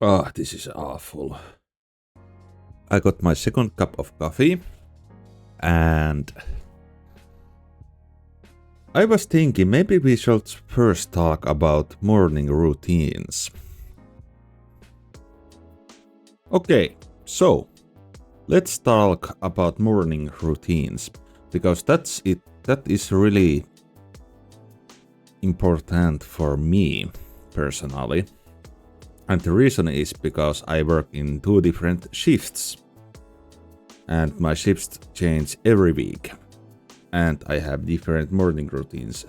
Oh, this is awful. I got my second cup of coffee and I was thinking maybe we should first talk about morning routines. Okay, so let's talk about morning routines because that is really important for me personally. And the reason is because I work in 2 different shifts. And my shifts change every week. And I have different morning routines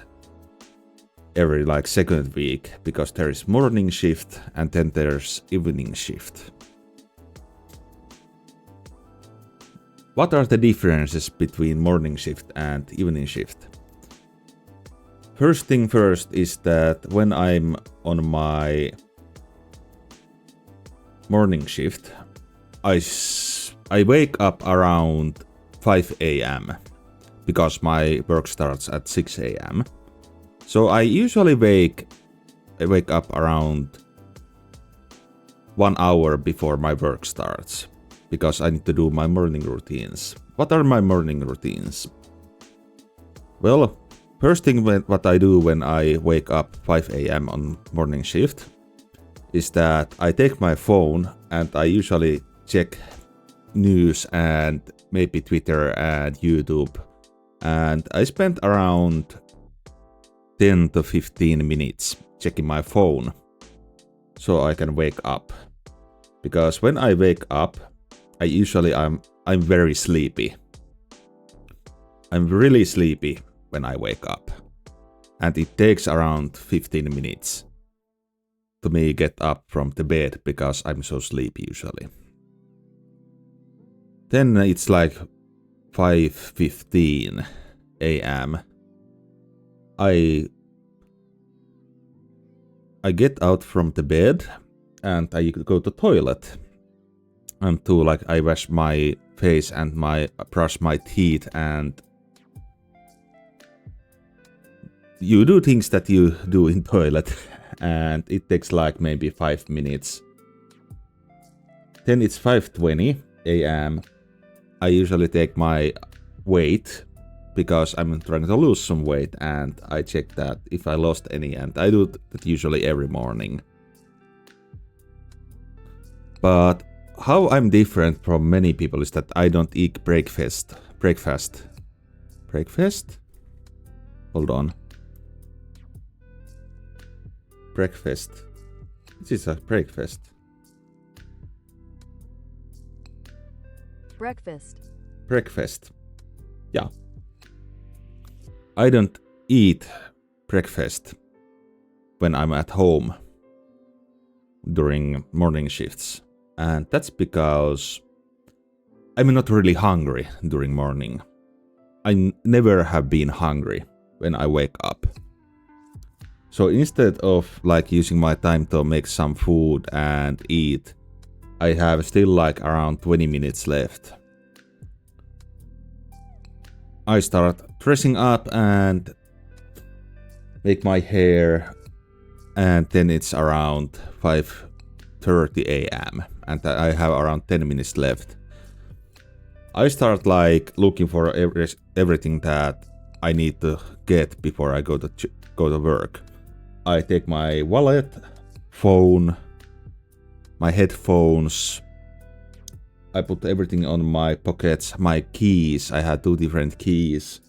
every second week because there is morning shift and then there's evening shift. What are the differences between morning shift and evening shift? First thing first is that when I'm on my morning shift, I wake up around 5 a.m. because my work starts at 6 a.m. So I usually wake up around 1 hour before my work starts because I need to do my morning routines. What are my morning routines? Well, first thing what I do when I wake up 5 a.m. on morning shift is that I take my phone and I usually check news and maybe Twitter and YouTube, and I spend around 10 to 15 minutes checking my phone so I can wake up. Because when I wake up, I'm very sleepy. I'm really sleepy when I wake up. And it takes around 15 minutes to me get up from the bed because I'm so sleepy usually. Then it's 5:15 a.m. I get out from the bed and I go to toilet and I wash my face and brush my teeth, and you do things that you do in toilet and it takes maybe 5 minutes. Then it's 5:20 a.m. I usually take my weight because I'm trying to lose some weight, and I check that if I lost any, and I do that usually every morning. But how I'm different from many people is that I don't eat breakfast? Hold on. Breakfast. This is a breakfast. Breakfast. Yeah. I don't eat breakfast when I'm at home during morning shifts. And that's because I'm not really hungry during morning. I never have been hungry when I wake up. So instead of using my time to make some food and eat, I have still around 20 minutes left. I start dressing up and make my hair, and then it's around 5:30 a.m. and I have around 10 minutes left. I start looking for everything that I need to get before I go to work. I take my wallet, phone, my headphones. I put everything on my pockets, my keys. I had 2 different keys.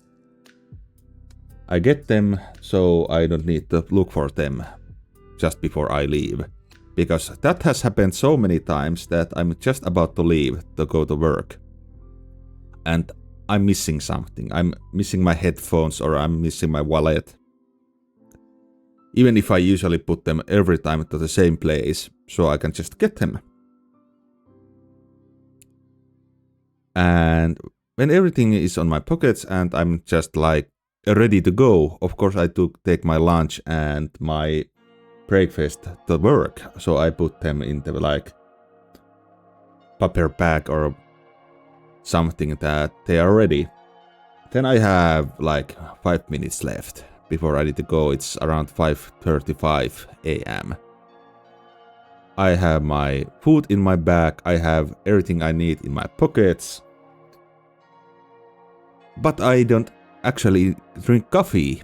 I get them so I don't need to look for them just before I leave. Because that has happened so many times that I'm just about to leave to go to work. And I'm missing something. I'm missing my headphones or I'm missing my wallet. Even if I usually put them every time to the same place so I can just get them. And when everything is on my pockets and I'm just ready to go, of course I take my lunch and my breakfast to work. So I put them in the paper bag or something that they are ready. Then I have 5 minutes left before I need to go. It's around 5:35 a.m. I have my food in my bag, I have everything I need in my pockets. But I don't actually drink coffee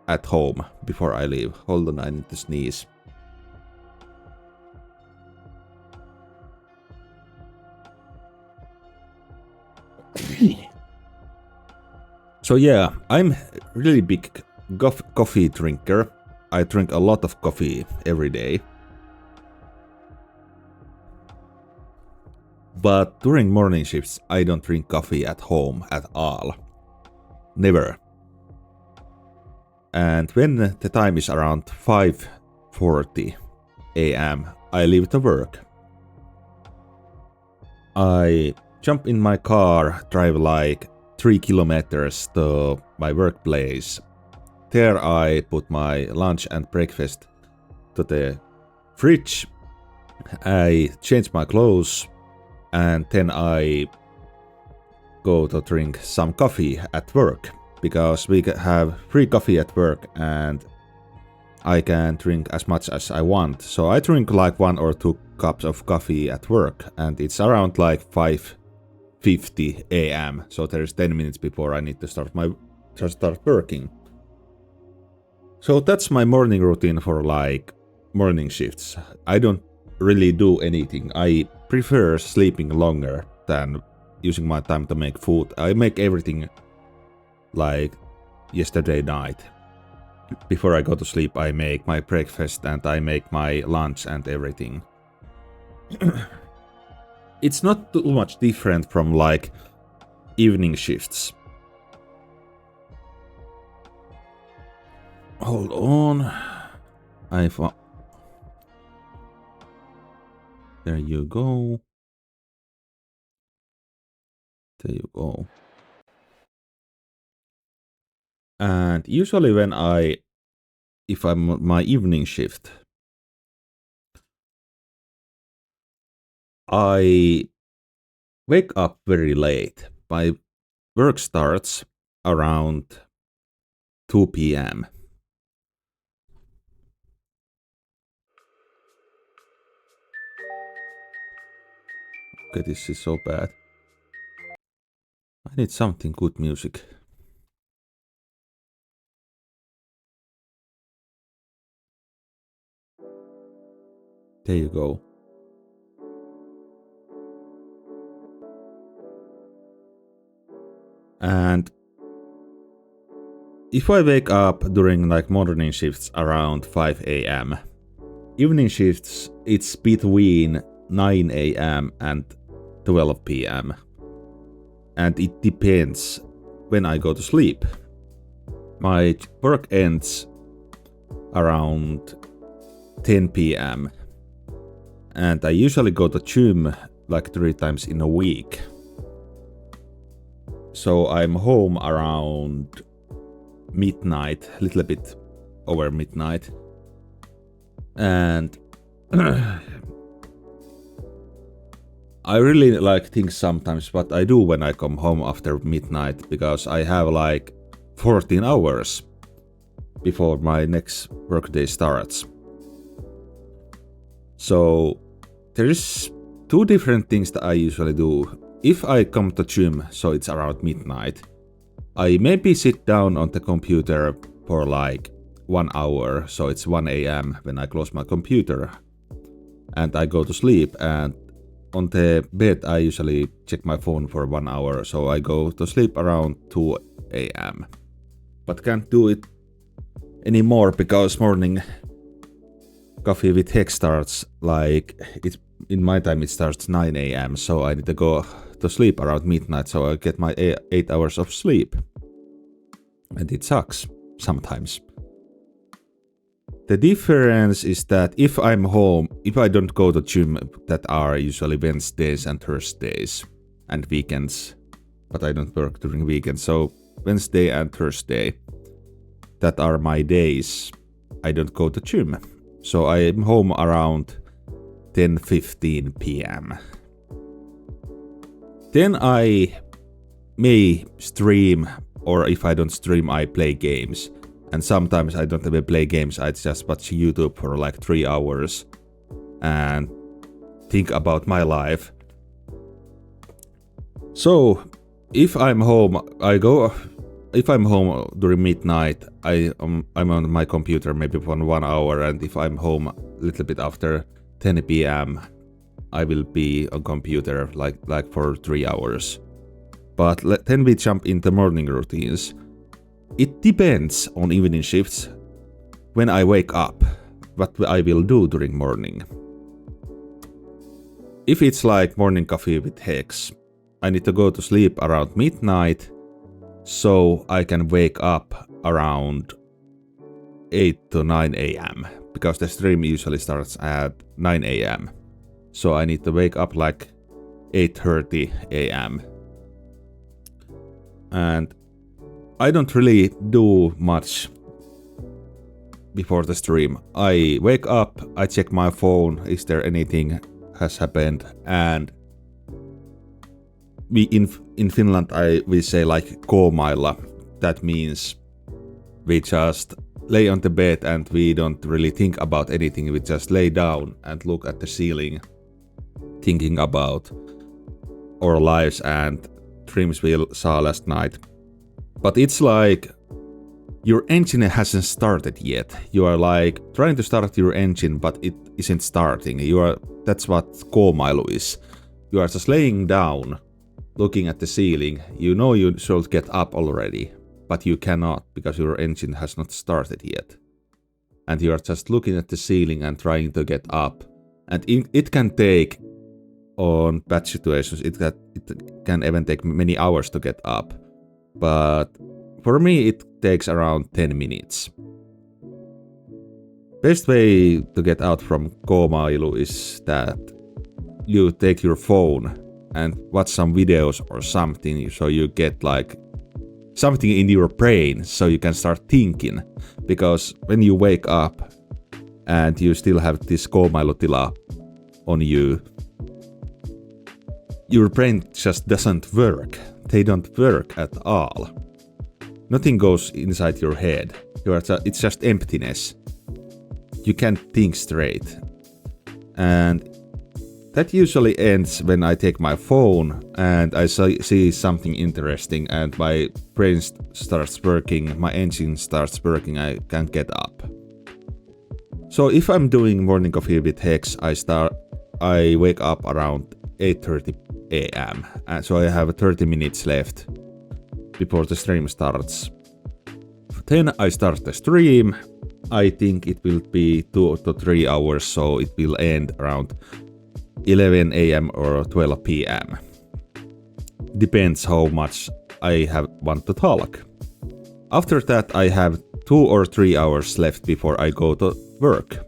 at home before I leave. Hold on, I need to sneeze. So yeah, I'm really big coffee drinker. I drink a lot of coffee every day. But during morning shifts, I don't drink coffee at home at all. Never. And when the time is around 5:40 a.m., I leave to work. I jump in my car, drive like 3 kilometers to my workplace. There I put my lunch and breakfast to the fridge. I change my clothes and then I go to drink some coffee at work because we have free coffee at work and I can drink as much as I want. So I drink like 1 or 2 cups of coffee at work and it's around like 5:50 a.m. So there's 10 minutes before I need to start working. So that's my morning routine for like morning shifts. I don't really do anything. I prefer sleeping longer than using my time to make food. I make everything like yesterday night. Before I go to sleep, I make my breakfast and I make my lunch and everything. It's not too much different from like evening shifts. Hold on. There you go. There you go. And usually when if I'm on my evening shift, I wake up very late. My work starts around 2 p.m. Okay, this is so bad. I need something good music. There you go. And if I wake up during like morning shifts around 5 a.m., evening shifts it's between 9 a.m. and 12 p.m. And it depends when I go to sleep. My work ends around 10 p.m. and I usually go to gym like 3 times in a week. So I'm home around midnight, a little bit over midnight. And I really like things sometimes what I do when I come home after midnight because I have like 14 hours before my next workday starts. So there is 2 different things that I usually do. If I come to gym, so it's around midnight, I maybe sit down on the computer for like 1 hour, so it's 1 a.m. when I close my computer. And I go to sleep, and on the bed I usually check my phone for 1 hour, so I go to sleep around 2 a.m. But can't do it anymore because morning coffee with Hex starts like in my time it starts 9 a.m. so I need to go to sleep around midnight so I get my 8 hours of sleep. And it sucks sometimes. The difference is that if I'm home, if I don't go to gym, that are usually Wednesdays and Thursdays and weekends, but I don't work during weekends, so Wednesday and Thursday, that are my days I don't go to gym. So I'm home around 10:15 p.m. Then I may stream, or if I don't stream, I play games. And sometimes I don't even play games, I just watch YouTube for like 3 hours. and think about my life. So if I'm home, if I'm home during midnight, I'm on my computer maybe for 1 hour, and if I'm home a little bit after 10 p.m., I will be on computer like for 3 hours. But then we jump into morning routines. It depends on evening shifts. When I wake up, what I will do during morning. If it's like morning coffee with Hex, I need to go to sleep around midnight, so I can wake up around 8 to 9 a.m. because the stream usually starts at 9 a.m. So I need to wake up like 8:30 a.m. And I don't really do much before the stream. I wake up, I check my phone, is there anything has happened, and we in Finland we say like koomailla. That means we just lay on the bed and we don't really think about anything. We just lay down and look at the ceiling, thinking about our lives and dreams we saw last night. But it's like your engine hasn't started yet. You are like trying to start your engine, but it isn't starting. That's what koomailu is. You are just laying down, looking at the ceiling. You know you should get up already, but you cannot because your engine has not started yet. And you are just looking at the ceiling and trying to get up. And it can take, on bad situations, it can even take many hours to get up. But for me, it takes around 10 minutes. Best way to get out from koomailu is that you take your phone and watch some videos or something, so you get like something in your brain so you can start thinking. Because when you wake up and you still have this koomailutila on you, your brain just doesn't work. They don't work at all. Nothing goes inside your head. It's just emptiness. You can't think straight. And that usually ends when I take my phone and I see something interesting and my brain starts working, my engine starts working, I can get up. So if I'm doing morning coffee with Hex, I wake up around 8:30 a.m. and so I have 30 minutes left before the stream starts. Then I start the stream. I think it will be 2 to 3 hours, so it will end around 11 a.m. or 12 p.m. Depends how much I want to talk. After that, I have 2 or 3 hours left before I go to work.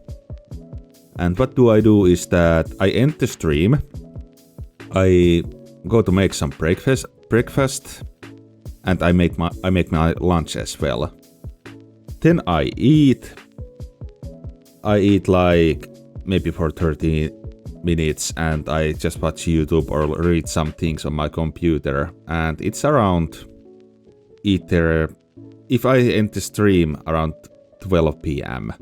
And what do I do is that I end the stream. I go to make some breakfast, and I make my lunch as well. Then I eat. I eat like maybe for 30 minutes and I just watch YouTube or read some things on my computer. And it's around either, if I end the stream around 12 p.m.,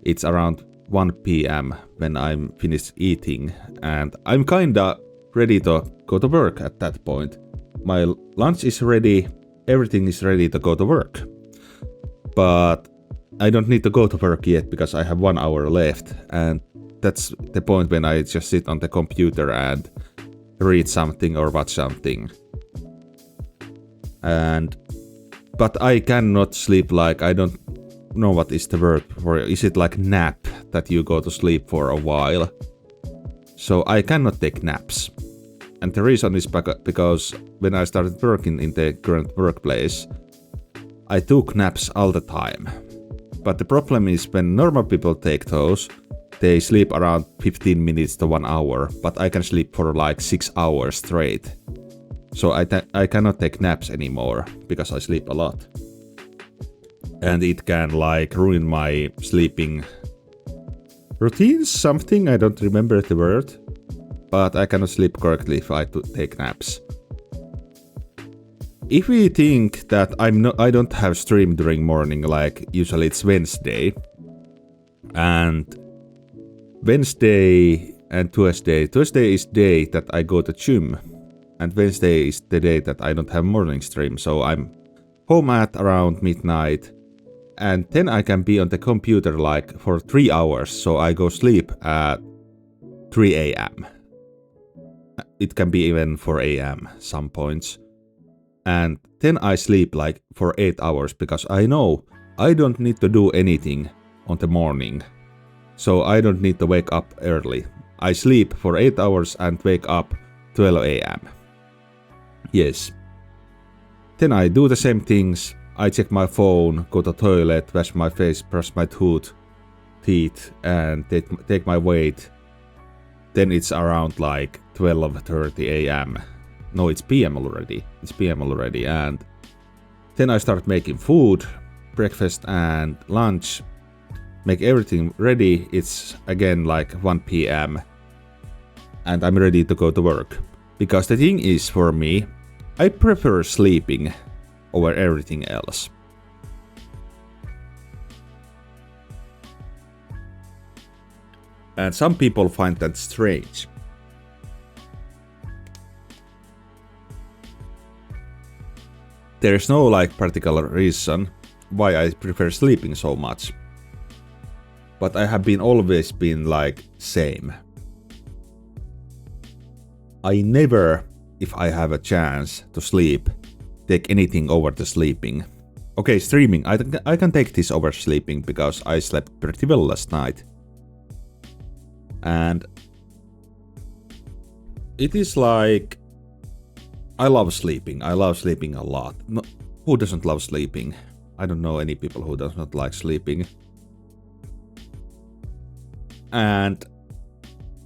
it's around 1 p.m. when I'm finished eating. And I'm kinda ready to go to work at that point. My lunch is ready, everything is ready to go to work. But I don't need to go to work yet because I have 1 hour left, and that's the point when I just sit on the computer and read something or watch something. But I cannot sleep, like I don't know what is the word for it. Is it like nap that you go to sleep for a while? So I cannot take naps. And the reason is because when I started working in the current workplace, I took naps all the time. But the problem is when normal people take those, they sleep around 15 minutes to 1 hour, but I can sleep for like 6 hours straight. So I cannot take naps anymore because I sleep a lot. And it can like ruin my sleeping routines, something, I don't remember the word. But I cannot sleep correctly if I take naps. If we think that I don't have stream during morning, like usually it's Wednesday, and Wednesday and Thursday. Thursday is day that I go to gym, and Wednesday is the day that I don't have morning stream, so I'm home at around midnight, and then I can be on the computer like for 3 hours, so I go sleep at 3 a.m. It can be even 4 a.m. some points. And then I sleep like for 8 hours because I know I don't need to do anything on the morning. So I don't need to wake up early. I sleep for 8 hours and wake up 12 a.m. Yes. Then I do the same things. I check my phone, go to toilet, wash my face, brush my teeth, and take my weight. Then it's around like 12:30 a.m. No, it's PM already. It's PM already, and then I start making food, breakfast and lunch, make everything ready. It's again like 1 PM, and I'm ready to go to work. Because the thing is, for me, I prefer sleeping over everything else. And some people find that strange. There is no like particular reason why I prefer sleeping so much. But I have always been like same. I never, if I have a chance to sleep, take anything over the sleeping. Okay, streaming, I can take this over sleeping because I slept pretty well last night. And it is like, I love sleeping a lot. No, who doesn't love sleeping? I don't know any people who does not like sleeping. And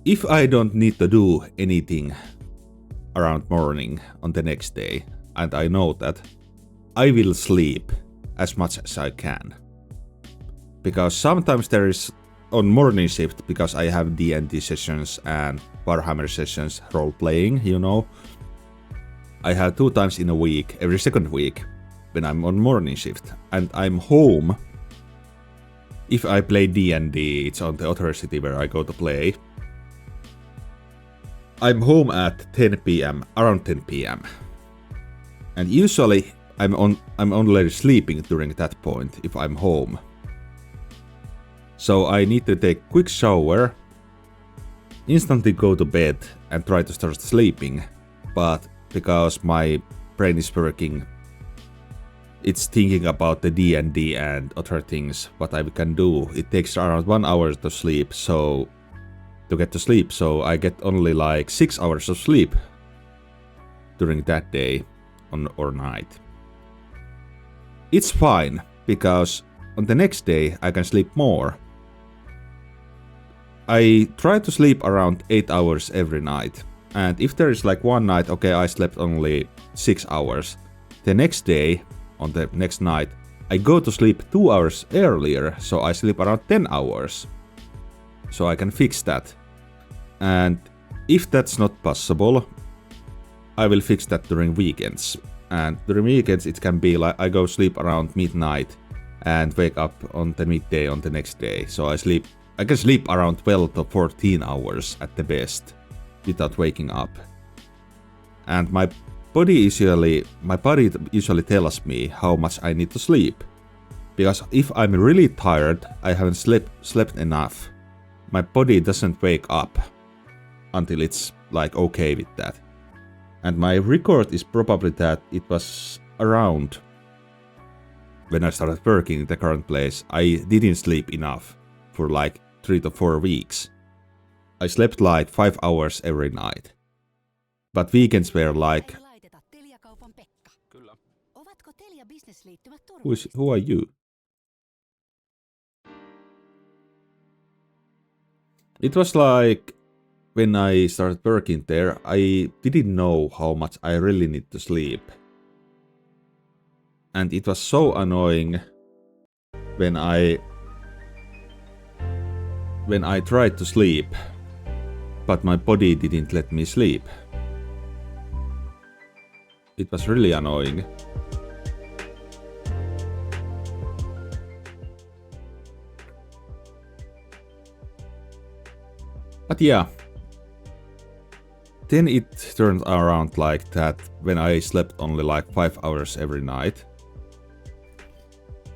if I don't need to do anything around morning on the next day, and I know that, I will sleep as much as I can. Because sometimes there is on morning shift, because I have D&D sessions and Warhammer sessions, role playing, you know. I have 2 times in a week, every second week, when I'm on morning shift, and I'm home. If I play D&D, it's on the other city where I go to play. I'm home at 10 PM, around 10 PM. And usually I'm only sleeping during that point if I'm home. So I need to take a quick shower, instantly go to bed and try to start sleeping. But because my brain is working, it's thinking about the D&D and other things, what I can do. It takes around 1 hour to sleep, so to get to sleep, so I get only like 6 hours of sleep during that day or night. It's fine, because on the next day I can sleep more. I try to sleep around 8 hours every night, and if there is like one night, okay, I slept only 6 hours, the next day, on the next night, I go to sleep 2 hours earlier, so I sleep around 10 hours. So I can fix that. And if that's not possible, I will fix that during weekends. And during weekends it can be like I go sleep around midnight and wake up on the midday on the next day. So I can sleep around 12 to 14 hours at the best without waking up. And my body usually tells me how much I need to sleep. Because if I'm really tired, I haven't slept enough, my body doesn't wake up until it's like okay with that. And my record is probably that it was around when I started working in the current place, I didn't sleep enough for like 3 to 4 weeks. I slept like 5 hours every night. But weekends were like... Who are you? It was like... When I started working there, I didn't know how much I really need to sleep. And it was so annoying when I tried to sleep, but my body didn't let me sleep. It was really annoying. But yeah. Then it turned around like that when I slept only like 5 hours every night.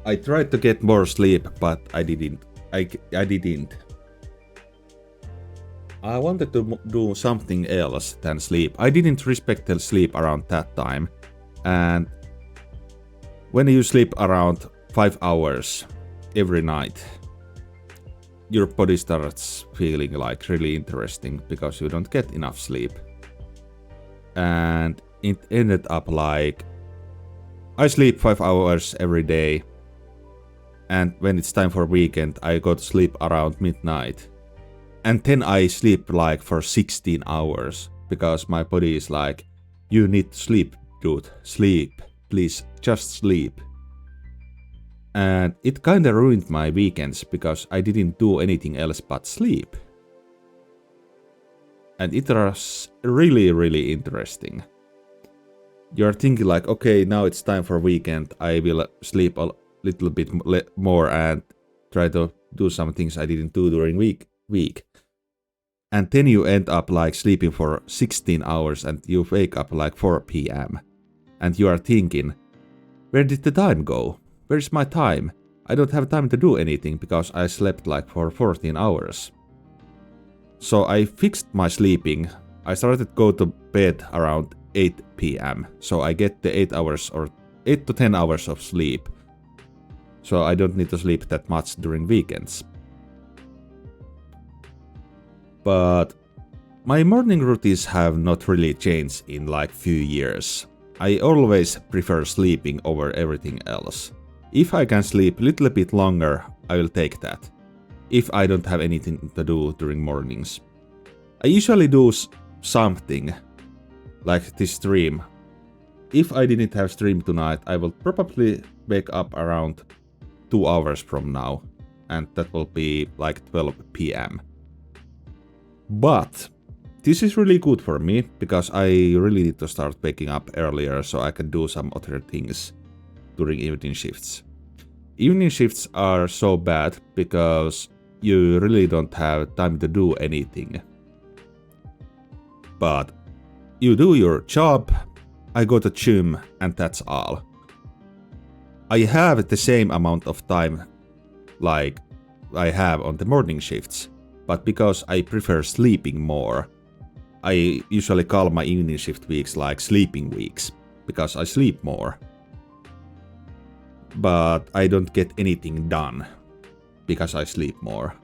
I tried to get more sleep, but I didn't. I didn't. I wanted to do something else than sleep. I didn't respect the sleep around that time. And when you sleep around 5 hours every night, your body starts feeling like really interesting because you don't get enough sleep. And it ended up like I sleep 5 hours every day, and when it's time for weekend I go to sleep around midnight, and then I sleep like for 16 hours because my body is like, you need to sleep, dude, sleep, please, just sleep. And it kinda ruined my weekends because I didn't do anything else but sleep. And it was really, really interesting. You're thinking like, okay, now it's time for weekend, I will sleep a little bit more and try to do some things I didn't do during week. And then you end up like sleeping for 16 hours and you wake up like 4 p.m. And you are thinking, where did the time go? Where's my time? I don't have time to do anything because I slept like for 14 hours. So I fixed my sleeping. I started to go to bed around 8 p.m. So I get the 8 hours or 8 to 10 hours of sleep. So I don't need to sleep that much during weekends. But my morning routines have not really changed in like few years. I always prefer sleeping over everything else. If I can sleep a little bit longer, I will take that. If I don't have anything to do during mornings. I usually do something, like this stream. If I didn't have stream tonight, I will probably wake up around 2 hours from now, and that will be like 12 p.m. But this is really good for me, because I really need to start waking up earlier so I can do some other things during evening shifts. Evening shifts are so bad because you really don't have time to do anything. But you do your job, I go to gym, and that's all. I have the same amount of time like I have on the morning shifts, but because I prefer sleeping more, I usually call my evening shift weeks like sleeping weeks, because I sleep more. But I don't get anything done, because I sleep more.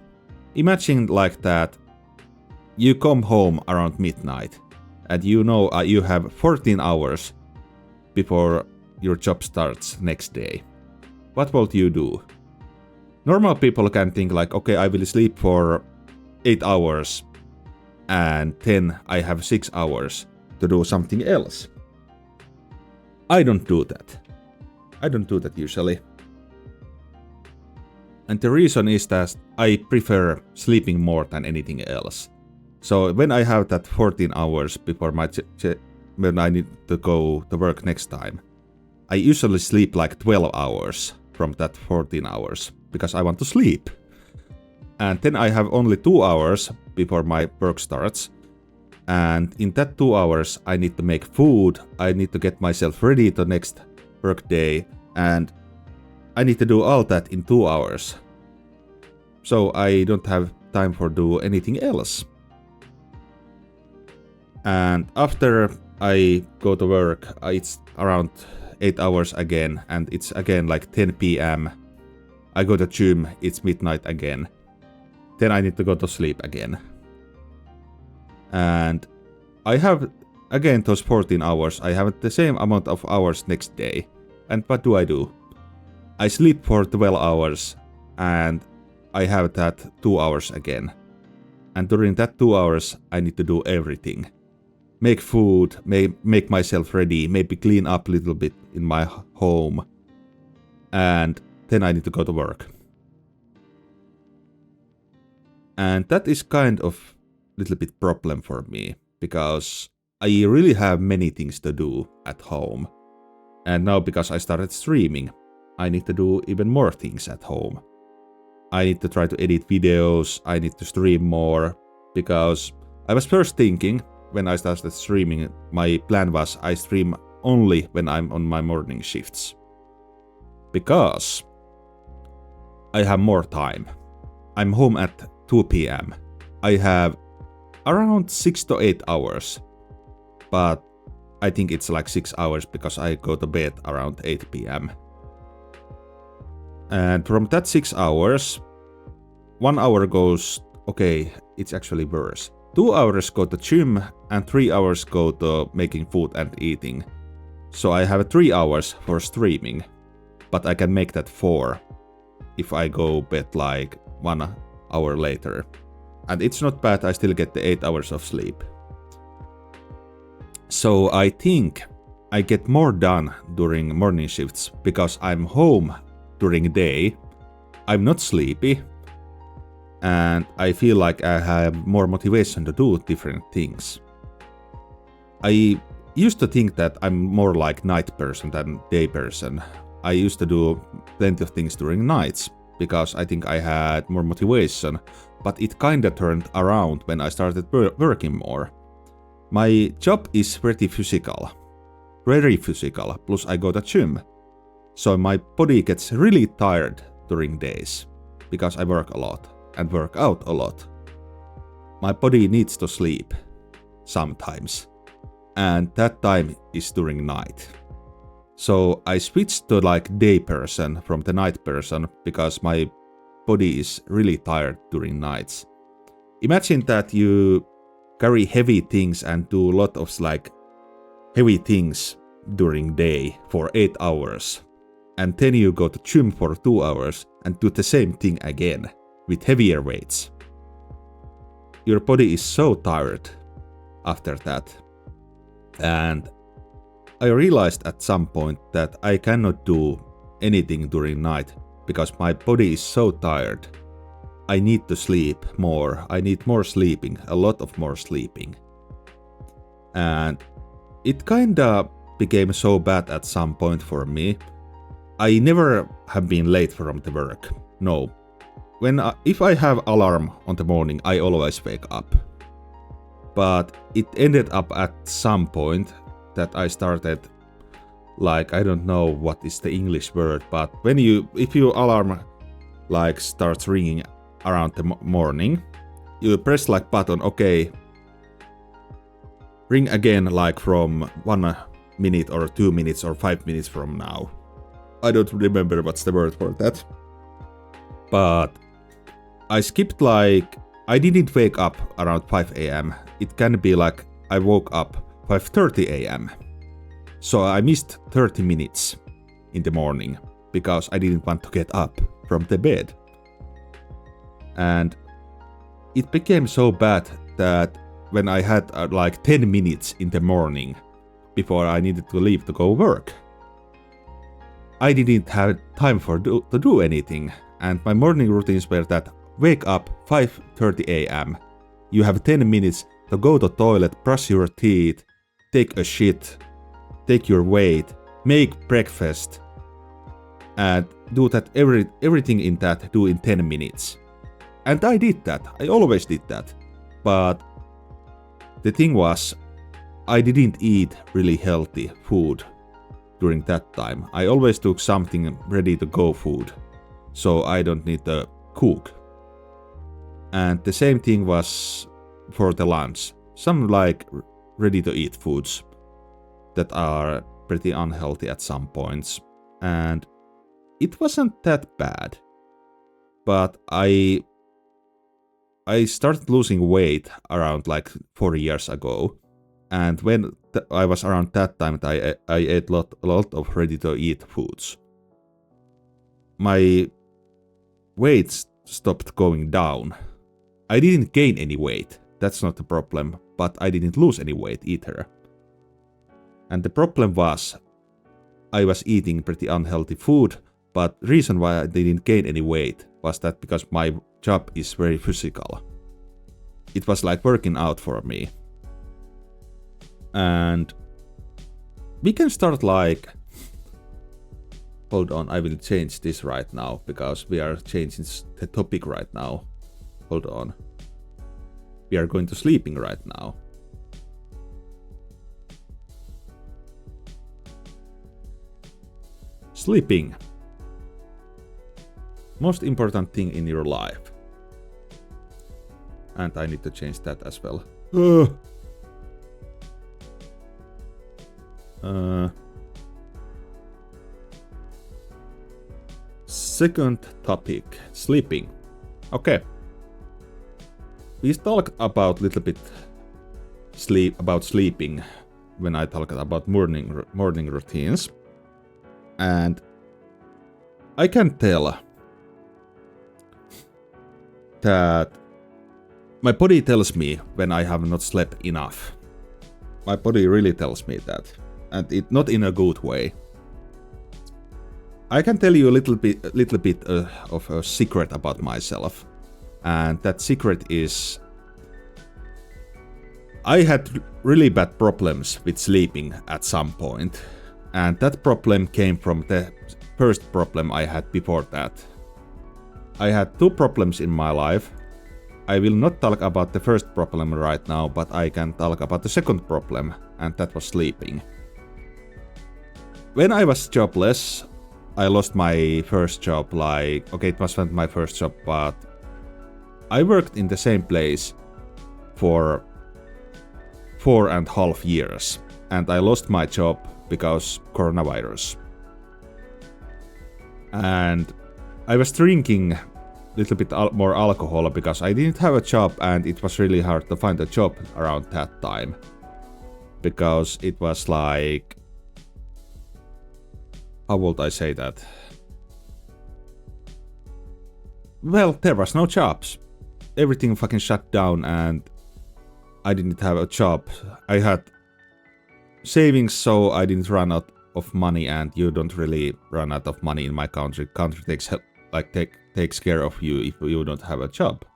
Imagine like that, you come home around midnight, and you know you have 14 hours before your job starts next day. What will you do? Normal people can think like, okay, I will sleep for 8 hours, and then I have 6 hours to do something else. I don't do that. I don't do that usually. And the reason is that I prefer sleeping more than anything else. So when I have that 14 hours before when I need to go to work next time, I usually sleep like 12 hours from that 14 hours because I want to sleep. And then I have only 2 hours before my work starts. And in that 2 hours, I need to make food, I need to get myself ready the next work day, and I need to do all that in 2 hours. So I don't have time for do anything else. And after I go to work, it's around 8 hours again, and it's again like 10 p.m. I go to gym, it's midnight again. Then I need to go to sleep again. And I have again those 14 hours. I have the same amount of hours next day. And what do? I sleep for 12 hours and I have that 2 hours again. And during that 2 hours, I need to do everything. Make food, make myself ready, maybe clean up a little bit in my home. And then I need to go to work. And that is kind of a little bit problem for me, because I really have many things to do at home. And now because I started streaming, I need to do even more things at home. I need to try to edit videos, I need to stream more, because I was first thinking when I started streaming, my plan was I stream only when I'm on my morning shifts. Because I have more time. I'm home at 2 p.m. I have around 6 to 8 hours, but I think it's like 6 hours because I go to bed around 8 p.m. And from that 6 hours, 1 hour goes, okay, it's actually worse. 2 hours go to gym and 3 hours go to making food and eating. So I have 3 hours for streaming, but I can make that 4 if I go bed like 1 hour later. And it's not bad, I still get the 8 hours of sleep. So I think I get more done during morning shifts because I'm home during day, I'm not sleepy, and I feel like I have more motivation to do different things. I used to think that I'm more like night person than day person. I used to do plenty of things during nights because I think I had more motivation, but it kinda turned around when I started working more. My job is pretty physical, very physical, plus I go to gym. So my body gets really tired during days because I work a lot and work out a lot. My body needs to sleep sometimes, and that time is during night. So I switched to like day person from the night person because my body is really tired during nights. Imagine that you carry heavy things and do a lot of like heavy things during day for 8 hours. And then you go to gym for 2 hours and do the same thing again with heavier weights. Your body is so tired after that. And I realized at some point that I cannot do anything during night because my body is so tired. I need to sleep more. I need more sleeping, a lot of more sleeping. And it kinda became so bad at some point for me. I never have been late from the work. No. If I have alarm on the morning, I always wake up. But it ended up at some point that I started, like, I don't know what is the English word, but if your alarm like starts ringing around the morning, you press like button, okay, ring again like from 1 minute or 2 minutes or 5 minutes from now. I don't remember what's the word for that. But I skipped like, I didn't wake up around 5 a.m. It can be like I woke up 5:30 a.m. So I missed 30 minutes in the morning because I didn't want to get up from the bed. And it became so bad that when I had like 10 minutes in the morning before I needed to leave to go work, I didn't have time to do anything, and my morning routines were that wake up 5:30 a.m. You have 10 minutes to go to toilet, brush your teeth, take a shit, take your weight, make breakfast, and do that everything in that do in 10 minutes. And I did that. I always did that. But the thing was, I didn't eat really healthy food during that time. I always took something ready to go food, so I don't need to cook. And the same thing was for the lunch. Some like ready to eat foods that are pretty unhealthy at some points. And it wasn't that bad. But I started losing weight around like 4 years ago. And when I was around that time, I ate a lot of ready-to-eat foods. My weight stopped going down. I didn't gain any weight, that's not the problem, but I didn't lose any weight either. And the problem was, I was eating pretty unhealthy food, but the reason why I didn't gain any weight was that because my job is very physical. It was like working out for me. And we can start like, hold on, I will change this right now because we are changing the topic right now. Hold on. we are going to sleeping right now. Sleeping. Most important thing in your life. And I need to change that as well. Second topic, sleeping. Okay. We talked about little bit about sleeping when I talked about morning routines. And I can tell that my body tells me when I have not slept enough. My body really tells me that, and it not in a good way. I can tell you a little bit of a secret about myself, and that secret is I had really bad problems with sleeping at some point, and that problem came from the first problem I had before that. I had two problems in my life. I will not talk about the first problem right now, but I can talk about the second problem, and that was sleeping. When I was jobless, I lost my first job, it wasn't my first job, but I worked in the same place for 4.5 years, and I lost my job because coronavirus. And I was drinking a little bit more alcohol because I didn't have a job, and it was really hard to find a job around that time. Because it was like... How would I say that? Well, there was no jobs. Everything fucking shut down and I didn't have a job. I had savings, so I didn't run out of money, and you don't really run out of money in my country. Country takes care of you if you don't have a job.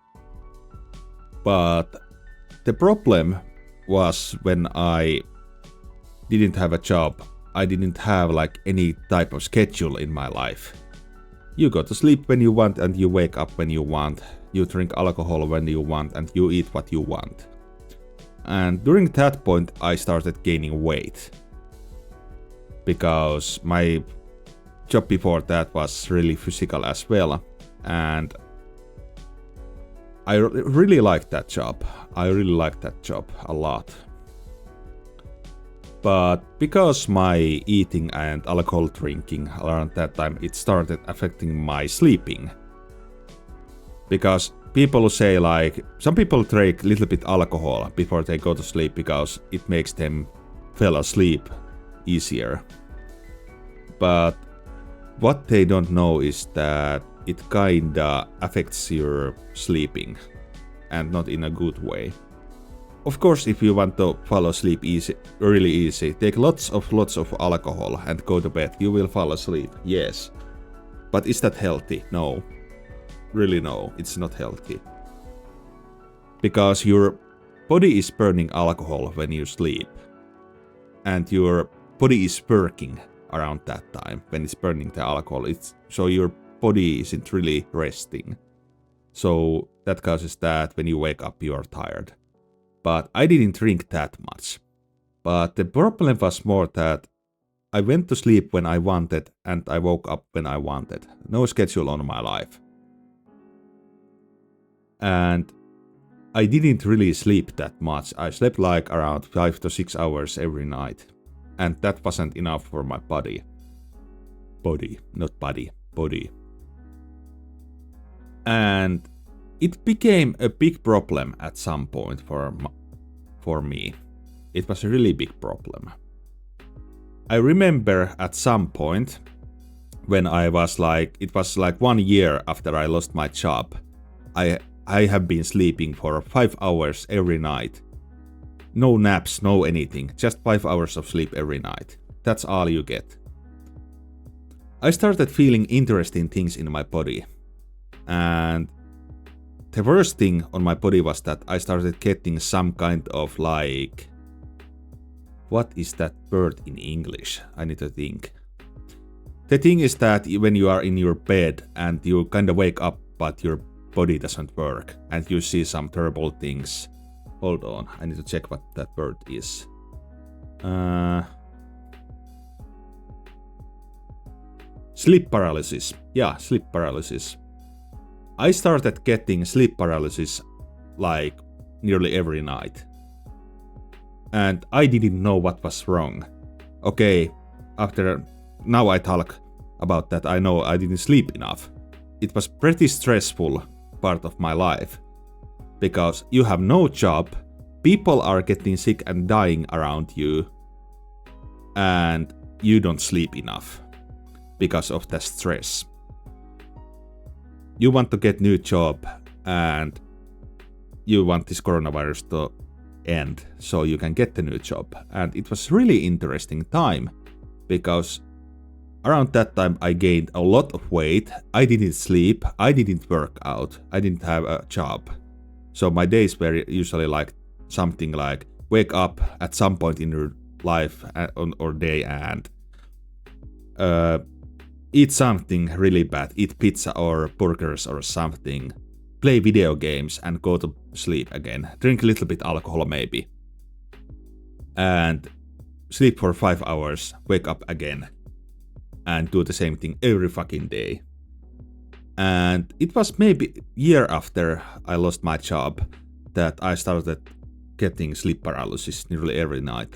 But the problem was when I didn't have a job, I didn't have any type of schedule in my life. You go to sleep when you want and you wake up when you want. You drink alcohol when you want and you eat what you want. And during that point I started gaining weight. Because my job before that was really physical as well. And I really liked that job. I really liked that job a lot. But because my eating and alcohol drinking around that time, it started affecting my sleeping. Because people say some people drink a little bit alcohol before they go to sleep because it makes them fall asleep easier. But what they don't know is that it kinda affects your sleeping, and not in a good way. Of course, if you want to fall asleep really easy, take lots of alcohol and go to bed. You will fall asleep, yes. But is that healthy? No. Really no, it's not healthy. Because your body is burning alcohol when you sleep. And your body is working around that time when it's burning the alcohol. So your body isn't really resting. So that causes that when you wake up you are tired. But I didn't drink that much. But the problem was more that I went to sleep when I wanted and I woke up when I wanted. No schedule on my life. And I didn't really sleep that much. I slept around 5 to 6 hours every night. And that wasn't enough for my body. Body, not body, body. And it became a big problem at some point for me. It was a really big problem. I remember at some point when I was it was 1 year after I lost my job, I have been sleeping for 5 hours every night. No naps, no anything, just 5 hours of sleep every night. That's all you get. I started feeling interesting things in my body. And the worst thing on my body was that I started getting some kind of what is that word in English? I need to think. The thing is that when you are in your bed and you kind of wake up but your body doesn't work and you see some terrible things Hold on, I need to check what that word is. Sleep paralysis. Yeah, sleep paralysis. I started getting sleep paralysis like nearly every night. And I didn't know what was wrong. Okay, now I talk about that, I know I didn't sleep enough. It was pretty stressful part of my life. Because you have no job, people are getting sick and dying around you, and you don't sleep enough because of the stress. You want to get new job and you want this coronavirus to end so you can get the new job. And it was really interesting time because around that time I gained a lot of weight. I didn't sleep, I didn't work out, I didn't have a job. So my days were usually like something like wake up at some point in your life or day and eat something really bad, eat pizza or burgers or something, play video games and go to sleep again, drink a little bit alcohol maybe, and sleep for 5 hours, wake up again, and do the same thing every fucking day. And it was maybe a year after I lost my job that I started getting sleep paralysis nearly every night.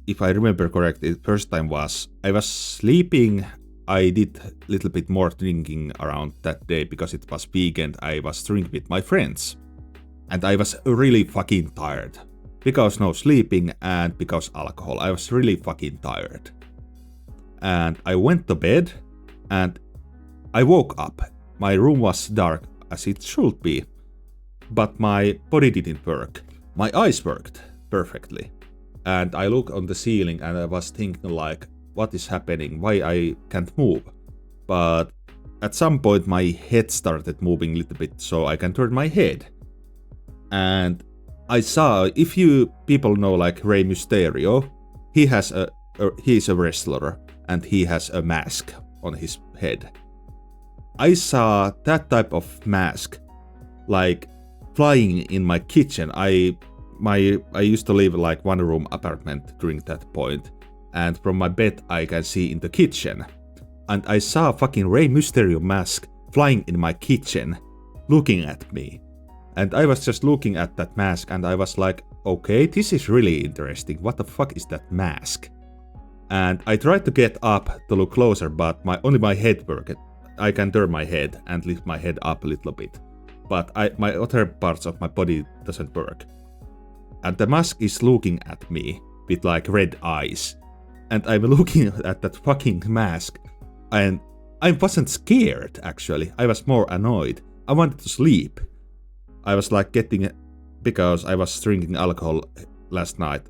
If I remember correctly, the first time was I was sleeping. I did a little bit more drinking around that day because it was weekend. I was drinking with my friends. And I was really fucking tired. Because no sleeping and because alcohol. I was really fucking tired. And I went to bed and I woke up. My room was dark as it should be. But my body didn't work. My eyes worked perfectly. And I looked on the ceiling and I was thinking like, what is happening? Why I can't move? But at some point my head started moving a little bit so I can turn my head. And I saw, if you people know like Rey Mysterio, he's a wrestler and he has a mask on his head. I saw that type of mask like flying in my kitchen. I used to live like one room apartment during that point, and from my bed I can see in the kitchen. And I saw fucking Rey Mysterio mask flying in my kitchen, looking at me. And I was just looking at that mask and I was like, okay, this is really interesting. What the fuck is that mask? And I tried to get up to look closer, but only my head worked. I can turn my head and lift my head up a little bit. But my other parts of my body doesn't work. And the mask is looking at me with like red eyes. And I'm looking at that fucking mask. And I wasn't scared actually. I was more annoyed. I wanted to sleep. I was like because I was drinking alcohol last night.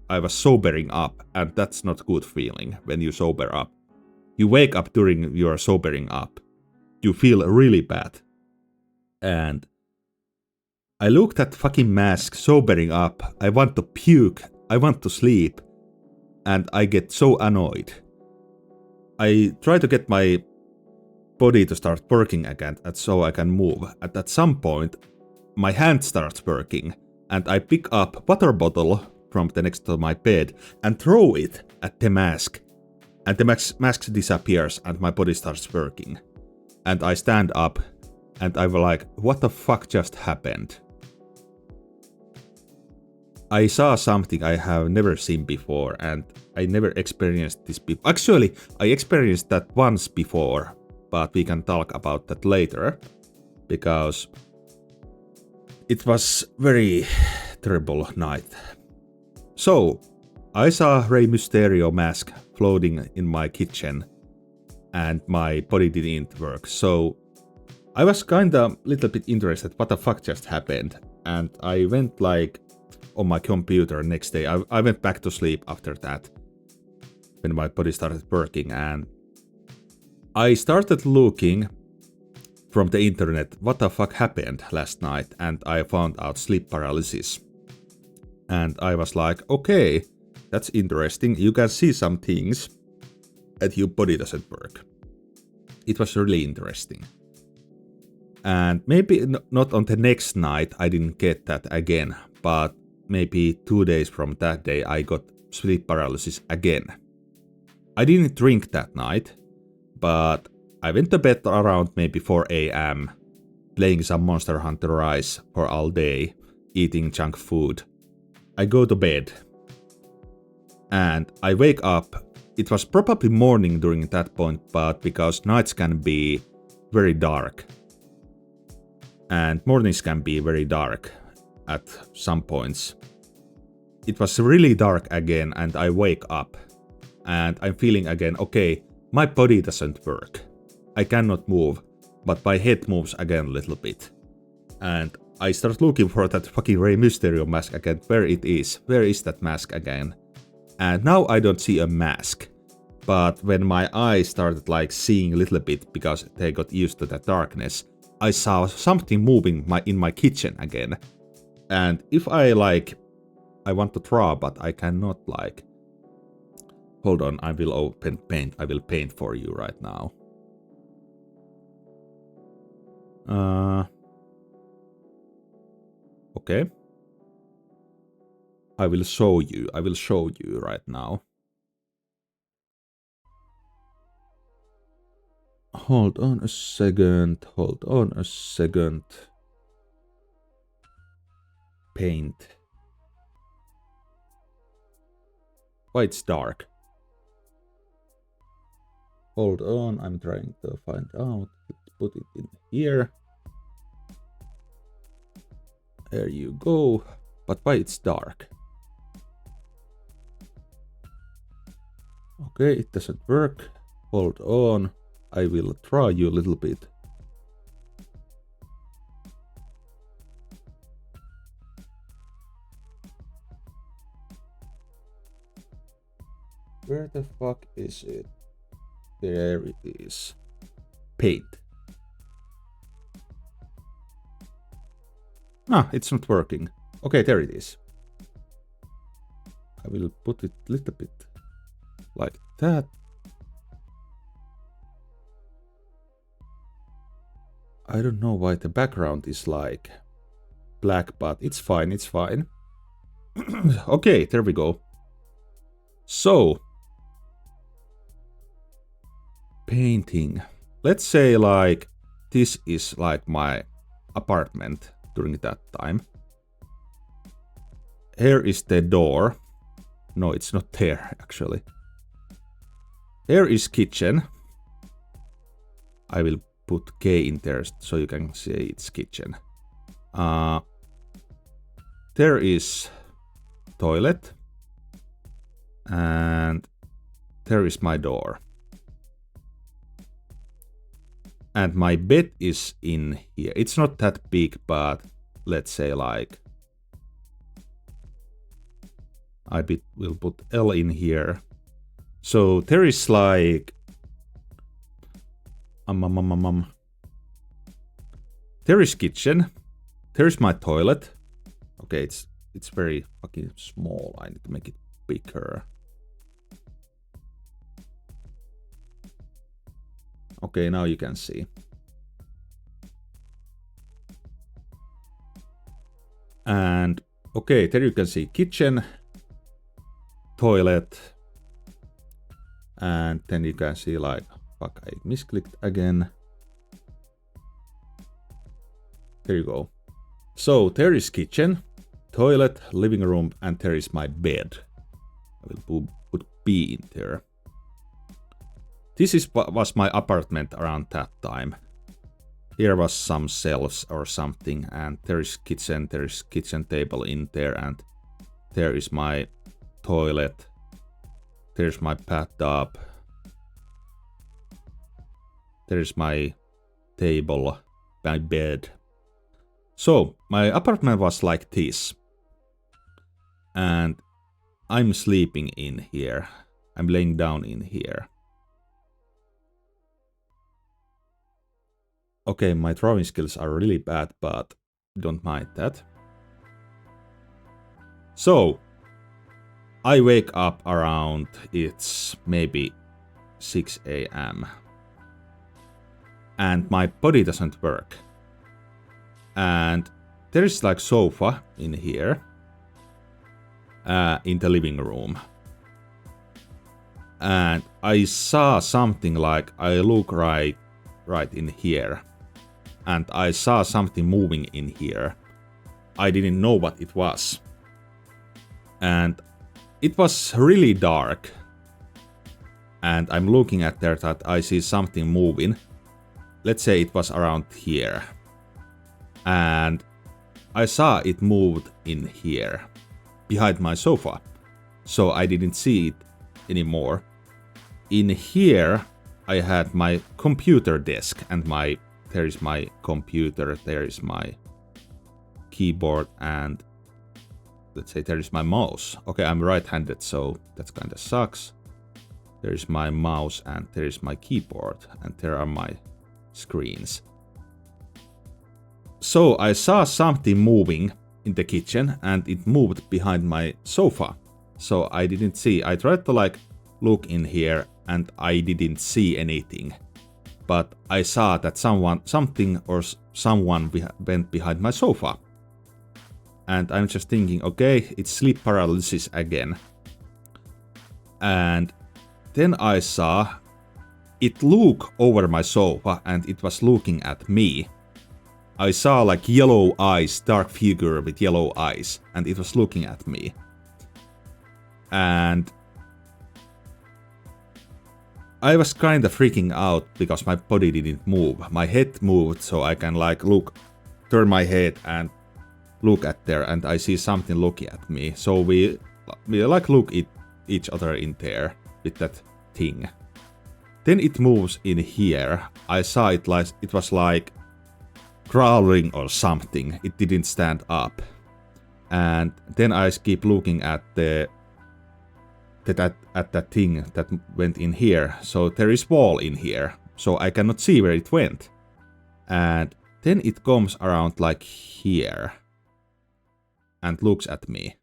I was sobering up, and that's not a good feeling when you sober up. You wake up during your sobering up. You feel really bad. And I looked at fucking mask sobering up. I want to puke. I want to sleep. And I get so annoyed. I try to get my body to start working again so I can move. And at some point, my hand starts working. And I pick up water bottle from the next to my bed and throw it at the mask. And the mask disappears and my body starts working. And I stand up and I was like, what the fuck just happened? I saw something I have never seen before and I never experienced this before. Actually, I experienced that once before, but we can talk about that later. Because it was very terrible night. So, I saw Rey Mysterio mask floating in my kitchen and my body didn't work. So I was kinda little bit interested what the fuck just happened. And I went like on my computer next day. I went back to sleep after that when my body started working, and I started looking from the internet what the fuck happened last night, and I found out sleep paralysis. And I was like, okay, that's interesting. You can see some things and your body doesn't work. It was really interesting. And maybe not on the next night I didn't get that again, but maybe 2 days from that day I got sleep paralysis again. I didn't drink that night, but I went to bed around maybe 4 AM, playing some Monster Hunter Rise for all day, eating junk food. I go to bed, and I wake up. It was probably morning during that point, but because nights can be very dark, and mornings can be very dark at some points. It was really dark again, and I wake up, and I'm feeling again, okay, my body doesn't work. I cannot move, but my head moves again a little bit. And I start looking for that fucking Rey Mysterio mask again, where it is. Where is that mask again? And now I don't see a mask. But when my eyes started like seeing a little bit because they got used to the darkness, I saw something moving in my kitchen again. And if I want to draw, but I cannot like... Hold on, I will open paint. I will paint for you right now. Okay. I will show you right now. Hold on a second. Paint. Why it's dark? Hold on, I'm trying to find out. Let's put it in here. There you go. But why it's dark? Okay, it doesn't work. Hold on. I will draw you a little bit. Where the fuck is it? There it is. Paint. Ah, it's not working. Okay, there it is. I will put it a little bit like that. I don't know why the background is like black, but it's fine, Okay, there we go. So, painting. Let's say like this is like my apartment during that time. Here is the door. No, it's not there actually. Here is kitchen. I will put K in there so you can see it's kitchen. There is toilet. And there is my door. And my bed is in here. It's not that big, but let's say like... I will put L in here. So there is like... There is kitchen. There is my toilet. Okay, it's very fucking small. I need to make it bigger. Okay, now you can see. And okay, there you can see kitchen, toilet, and then you can see like, fuck, I misclicked again. There you go. So there is kitchen, toilet, living room, and there is my bed. I will put B in there. This was my apartment around that time. Here was some shelves or something, and there is kitchen table in there, and there is my toilet. There's my bathtub. There's my table, my bed. So, my apartment was like this. And I'm sleeping in here. I'm laying down in here. Okay, my drawing skills are really bad, but don't mind that. So, I wake up around, it's maybe 6 AM. And my body doesn't work. and there is like sofa in here, in the living room. And I saw something like, I look right in here, and I saw something moving in here. I didn't know what it was. And it was really dark. And I'm looking at there that I see something moving. Let's say it was around here. And I saw it moved in here, behind my sofa. So I didn't see it anymore. In here, I had my computer desk and there is my computer, there is my keyboard, and let's say there is my mouse. Okay, I'm right-handed, so that kind of sucks. There is my mouse and there is my keyboard, and there are my screens. So I saw something moving in the kitchen, and it moved behind my sofa. So I didn't see. I tried to like look in here, and I didn't see anything. But I saw that someone went behind my sofa. And I'm just thinking, okay, it's sleep paralysis again. And then I saw it look over my sofa, and it was looking at me. I saw like yellow eyes, dark figure with yellow eyes, and it was looking at me. And I was kinda freaking out because my body didn't move. My head moved, so I can like turn my head and look at there, and I see something looking at me. So we like look at each other in there with that thing. Then it moves in here. I saw it like it was like crawling or something. It didn't stand up. And then I keep looking at that thing that went in here. So there is wall in here, so I cannot see where it went. And then it comes around like here and looks at me.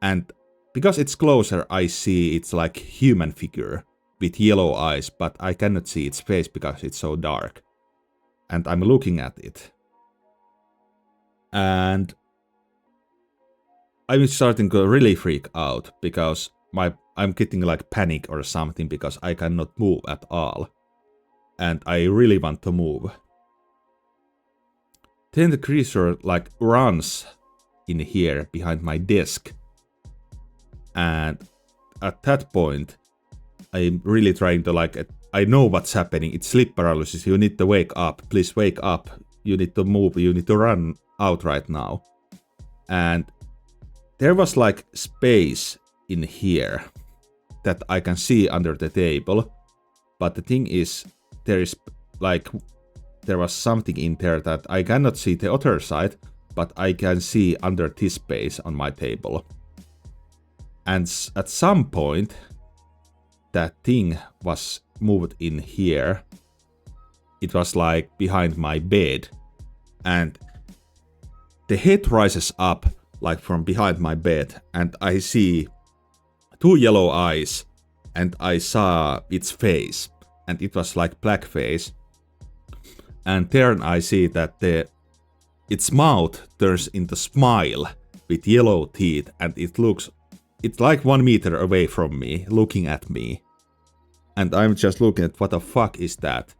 And because it's closer, I see it's like human figure with yellow eyes, but I cannot see its face because it's so dark. And I'm looking at it. And I'm starting to really freak out because I'm getting like panic or something because I cannot move at all. And I really want to move. Then the creature like runs in here behind my desk. And at that point, I'm really trying to like, I know what's happening. It's sleep paralysis. You need to wake up. Please wake up. You need to move. You need to run out right now. And there was like space in here that I can see under the table. But the thing is, there was something in there that I cannot see the other side, but I can see under this space on my table. And at some point, that thing was moved in here. It was like behind my bed. And the head rises up like from behind my bed, and I see two yellow eyes, and I saw its face, and it was like black face. And then I see that its mouth turns into smile with yellow teeth, and it's like 1 meter away from me, looking at me. And I'm just looking at what the fuck is that?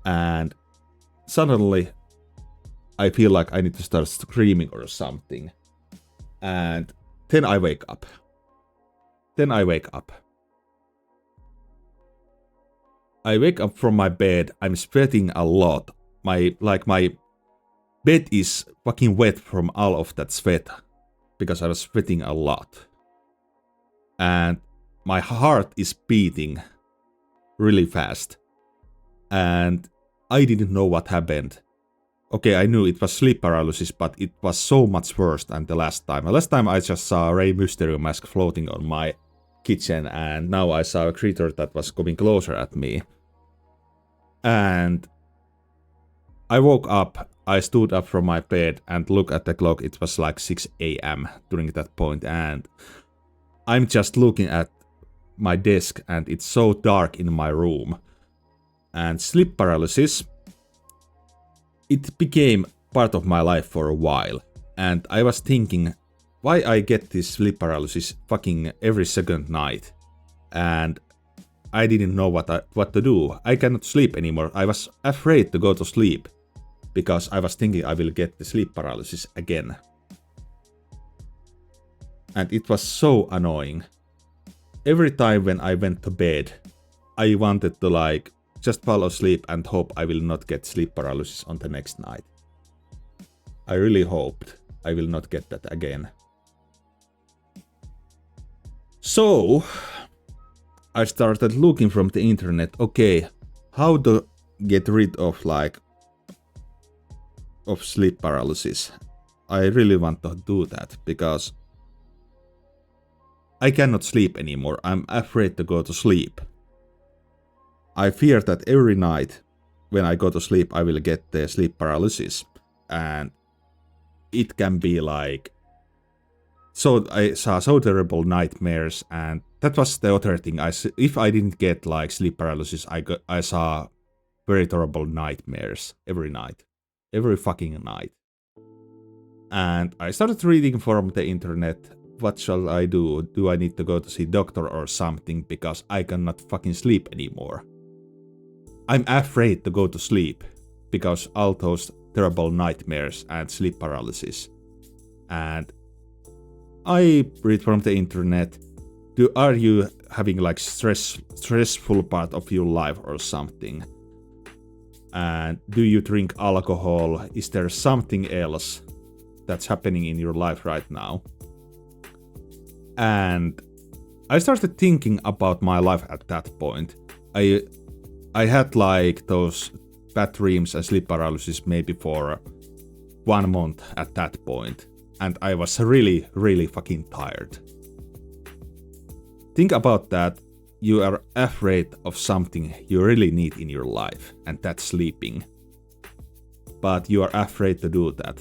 And suddenly I feel like I need to start screaming or something. And then I wake up. I wake up from my bed. I'm sweating a lot. My bed is fucking wet from all of that sweat because I was sweating a lot. And my heart is beating really fast. And I didn't know what happened. Okay, I knew it was sleep paralysis, but it was so much worse than the last time. Last time I just saw a Rey Mysterio mask floating on my kitchen, and now I saw a creature that was coming closer at me. And I woke up, I stood up from my bed and looked at the clock. It was like 6 AM during that point, and I'm just looking at my desk, and it's so dark in my room. And sleep paralysis it became part of my life for a while, and I was thinking why I get this sleep paralysis fucking every second night, and I didn't know what to do. I cannot sleep anymore. I was afraid to go to sleep because I was thinking I will get the sleep paralysis again. And it was so annoying. Every time when I went to bed, I wanted to like just fall asleep and hope I will not get sleep paralysis on the next night. I really hoped I will not get that again. So I started looking from the internet, okay, how to get rid of sleep paralysis. I really want to do that because I cannot sleep anymore. I'm afraid to go to sleep. I fear that every night when I go to sleep I will get the sleep paralysis, and it can be like, so I saw so terrible nightmares, and that was the other thing. If I didn't get like sleep paralysis, I saw very terrible nightmares every night, every fucking night. And I started reading from the internet. What shall I do? Do I need to go to see doctor or something because I cannot fucking sleep anymore? I'm afraid to go to sleep because all those terrible nightmares and sleep paralysis. And I read from the internet, are you having like stressful part of your life or something? And do you drink alcohol? Is there something else that's happening in your life right now? And I started thinking about my life at that point. I had like those bad dreams and sleep paralysis maybe for 1 month at that point, and I was really, really fucking tired. Think about that. You are afraid of something you really need in your life, and that's sleeping. But you are afraid to do that.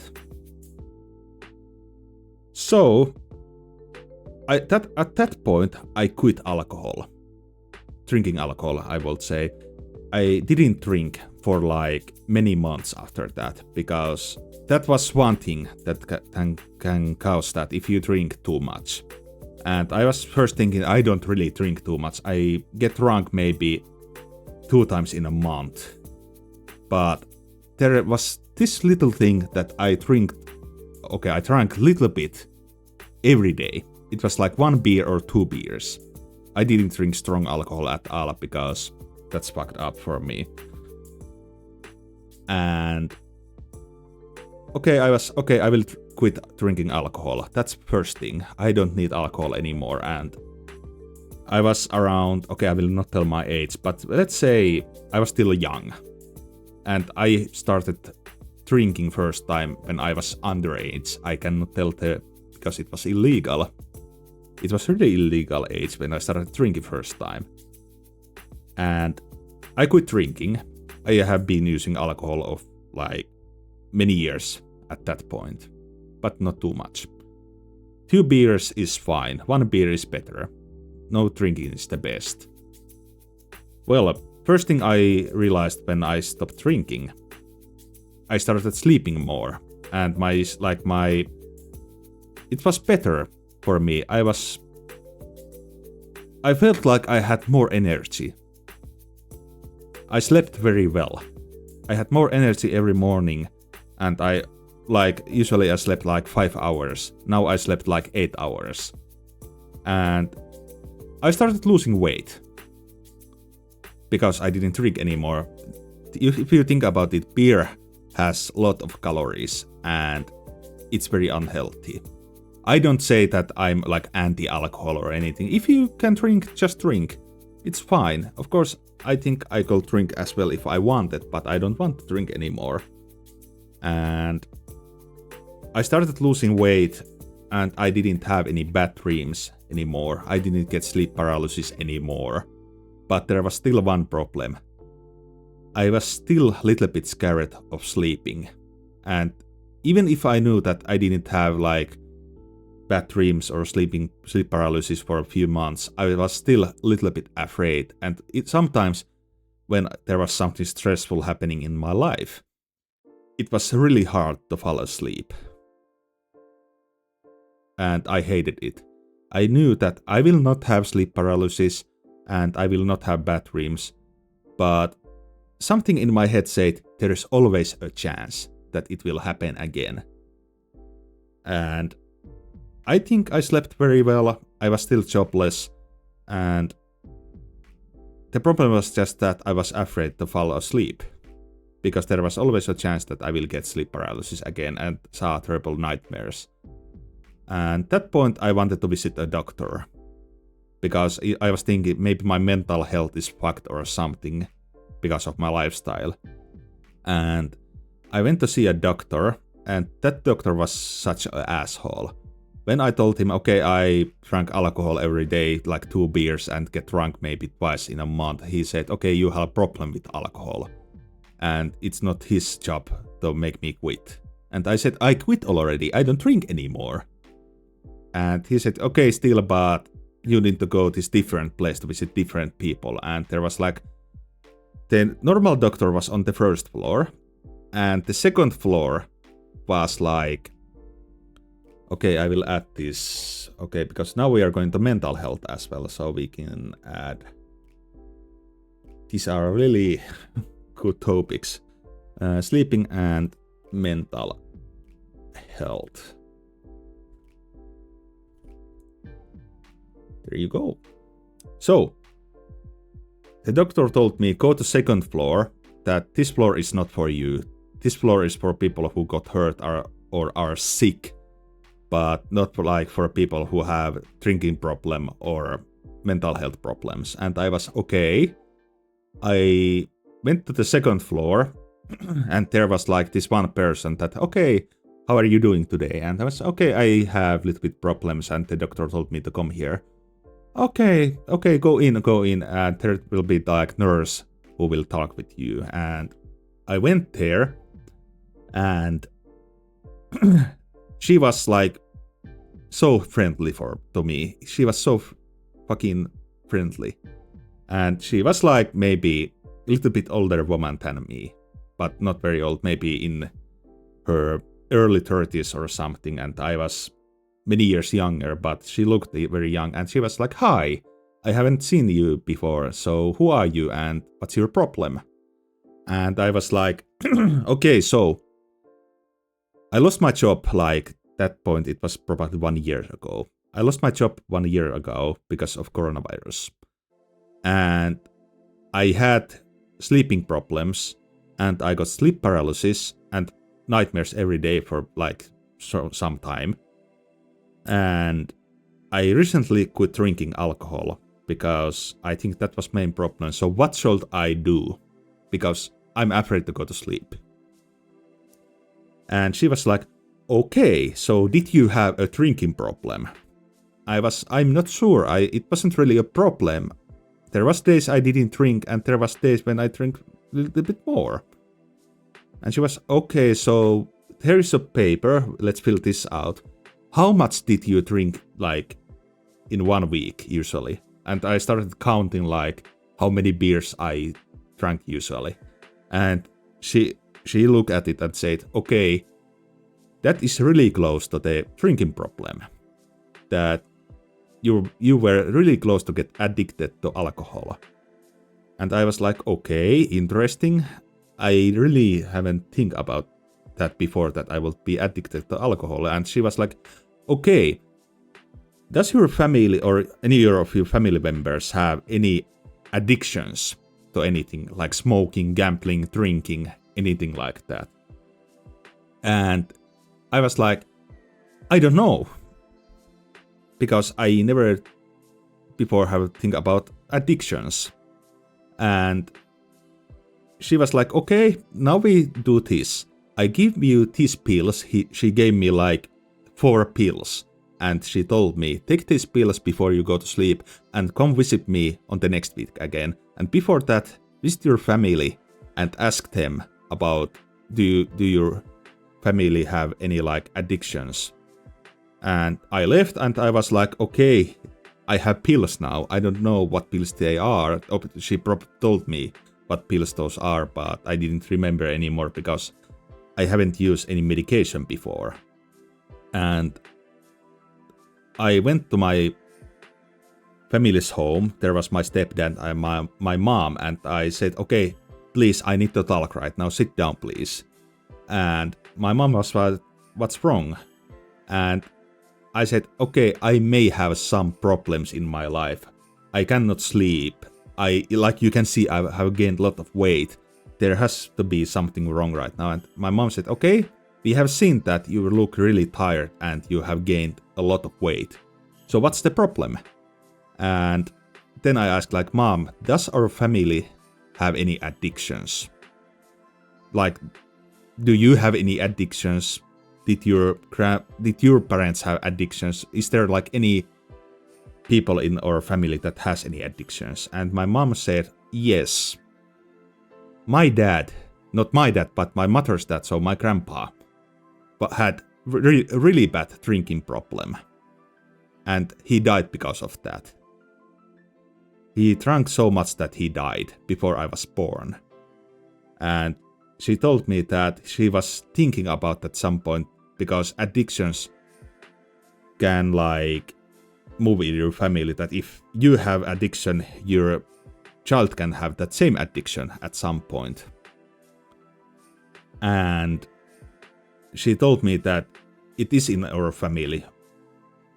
So, at that point, I quit alcohol. Drinking alcohol, I would say. I didn't drink for like many months after that, because that was one thing that can cause that if you drink too much. And I was first thinking I don't really drink too much. I get drunk maybe 2 times in a month. But there was this little thing that I drank a little bit every day. It was like 1 beer or 2 beers. I didn't drink strong alcohol at all because that's fucked up for me. And I will quit drinking alcohol. That's first thing. I don't need alcohol anymore. And I was around, I will not tell my age, but let's say I was still young. And I started drinking first time when I was underage. I cannot tell because it was illegal. It was really illegal age when I started drinking first time. And I quit drinking. I have been using alcohol of like many years at that point, but not too much. 2 beers is fine, 1 beer is better. No drinking is the best. Well, first thing I realized when I stopped drinking, I started sleeping more, and it was better for me. I felt like I had more energy. I slept very well. I had more energy every morning, and usually I slept like 5 hours. Now I slept like 8 hours. And I started losing weight because I didn't drink anymore. If you think about it, beer has a lot of calories and it's very unhealthy. I don't say that I'm like anti-alcohol or anything. If you can drink, just drink. It's fine. Of course, I think I could drink as well if I wanted, but I don't want to drink anymore. And I started losing weight, and I didn't have any bad dreams anymore. I didn't get sleep paralysis anymore. But there was still one problem. I was still a little bit scared of sleeping. And even if I knew that I didn't have like bad dreams or sleep paralysis for a few months, I was still a little bit afraid. And sometimes when there was something stressful happening in my life, it was really hard to fall asleep. And I hated it. I knew that I will not have sleep paralysis and I will not have bad dreams, but something in my head said there is always a chance that it will happen again. And I think I slept very well. I was still jobless, and the problem was just that I was afraid to fall asleep, because there was always a chance that I will get sleep paralysis again and saw terrible nightmares. And at that point I wanted to visit a doctor, because I was thinking maybe my mental health is fucked or something because of my lifestyle. And I went to see a doctor, and that doctor was such an asshole. When I told him, okay, I drank alcohol every day, like 2 beers, and get drunk maybe twice in a month, he said, okay, you have a problem with alcohol, and it's not his job to make me quit. And I said, I quit already, I don't drink anymore. And he said, okay, still, but you need to go to this different place to visit different people. And there was like, the normal doctor was on the first floor, and the second floor was like, okay, I will add this, okay, because now we are going to mental health as well, so we can add, these are really good topics, sleeping and mental health. There you go. So, the doctor told me, go to second floor, that this floor is not for you. This floor is for people who got hurt or are sick, but not for people who have drinking problem or mental health problems. And I was okay. I went to the second floor, and there was like this one person that, okay, how are you doing today? And I was, okay, I have a little bit problems, and the doctor told me to come here. Okay, go in, and there will be like nurse who will talk with you. And I went there, and she was like so friendly to me. She was so fucking friendly. And she was like maybe a little bit older woman than me, but not very old, maybe in her early 30s or something. And I was many years younger, but she looked very young. And she was like, hi, I haven't seen you before, so who are you and what's your problem? And I was like, okay, so I lost my job, like that point, it was probably 1 year ago. I lost my job 1 year ago because of coronavirus. And I had sleeping problems, and I got sleep paralysis and nightmares every day for like some time. And I recently quit drinking alcohol because I think that was main problem. So what should I do? Because I'm afraid to go to sleep. And she was like, okay, so did you have a drinking problem? I'm not sure. It wasn't really a problem. There was days I didn't drink, and there was days when I drank a little bit more. And she was, okay, so here is a paper, let's fill this out. How much did you drink, like, in 1 week, usually? And I started counting, like, how many beers I drank usually. And she looked at it and said, okay, that is really close to the drinking problem. That you were really close to get addicted to alcohol. And I was like, okay, interesting. I really haven't think about that before, that I will be addicted to alcohol. And she was like, okay, does your family or any of your family members have any addictions to anything, like smoking, gambling, drinking, anything like that? And I was like, I don't know, because I never before have think about addictions. And she was like, okay, now we do this. I give you these pills. She gave me like 4 pills. And she told me, take these pills before you go to sleep and come visit me on the next week again. And before that, visit your family and ask them about, do your family have any like addictions? And I left, and I was like, okay, I have pills now. I don't know what pills they are. She probably told me what pills those are, but I didn't remember anymore because I haven't used any medication before. And I went to my family's home. There was my stepdad and my mom, and I said, okay, please, I need to talk right now. Sit down, please. And my mom was like, what's wrong? And I said, okay, I may have some problems in my life. I cannot sleep. Like you can see, I have gained a lot of weight. There has to be something wrong right now. And my mom said, okay, we have seen that you look really tired and you have gained a lot of weight. So what's the problem? And then I asked, like, Mom, does our family have any addictions? Like, do you have any addictions? Did your parents have addictions? Is there like any people in our family that has any addictions? And my mom said, yes. My dad, not my dad, but my mother's dad, so my grandpa, but had really bad drinking problem. And he died because of that. He drank so much that he died before I was born. And she told me that she was thinking about at some point, because addictions can like move in your family, that if you have addiction, your child can have that same addiction at some point. And she told me that it is in our family.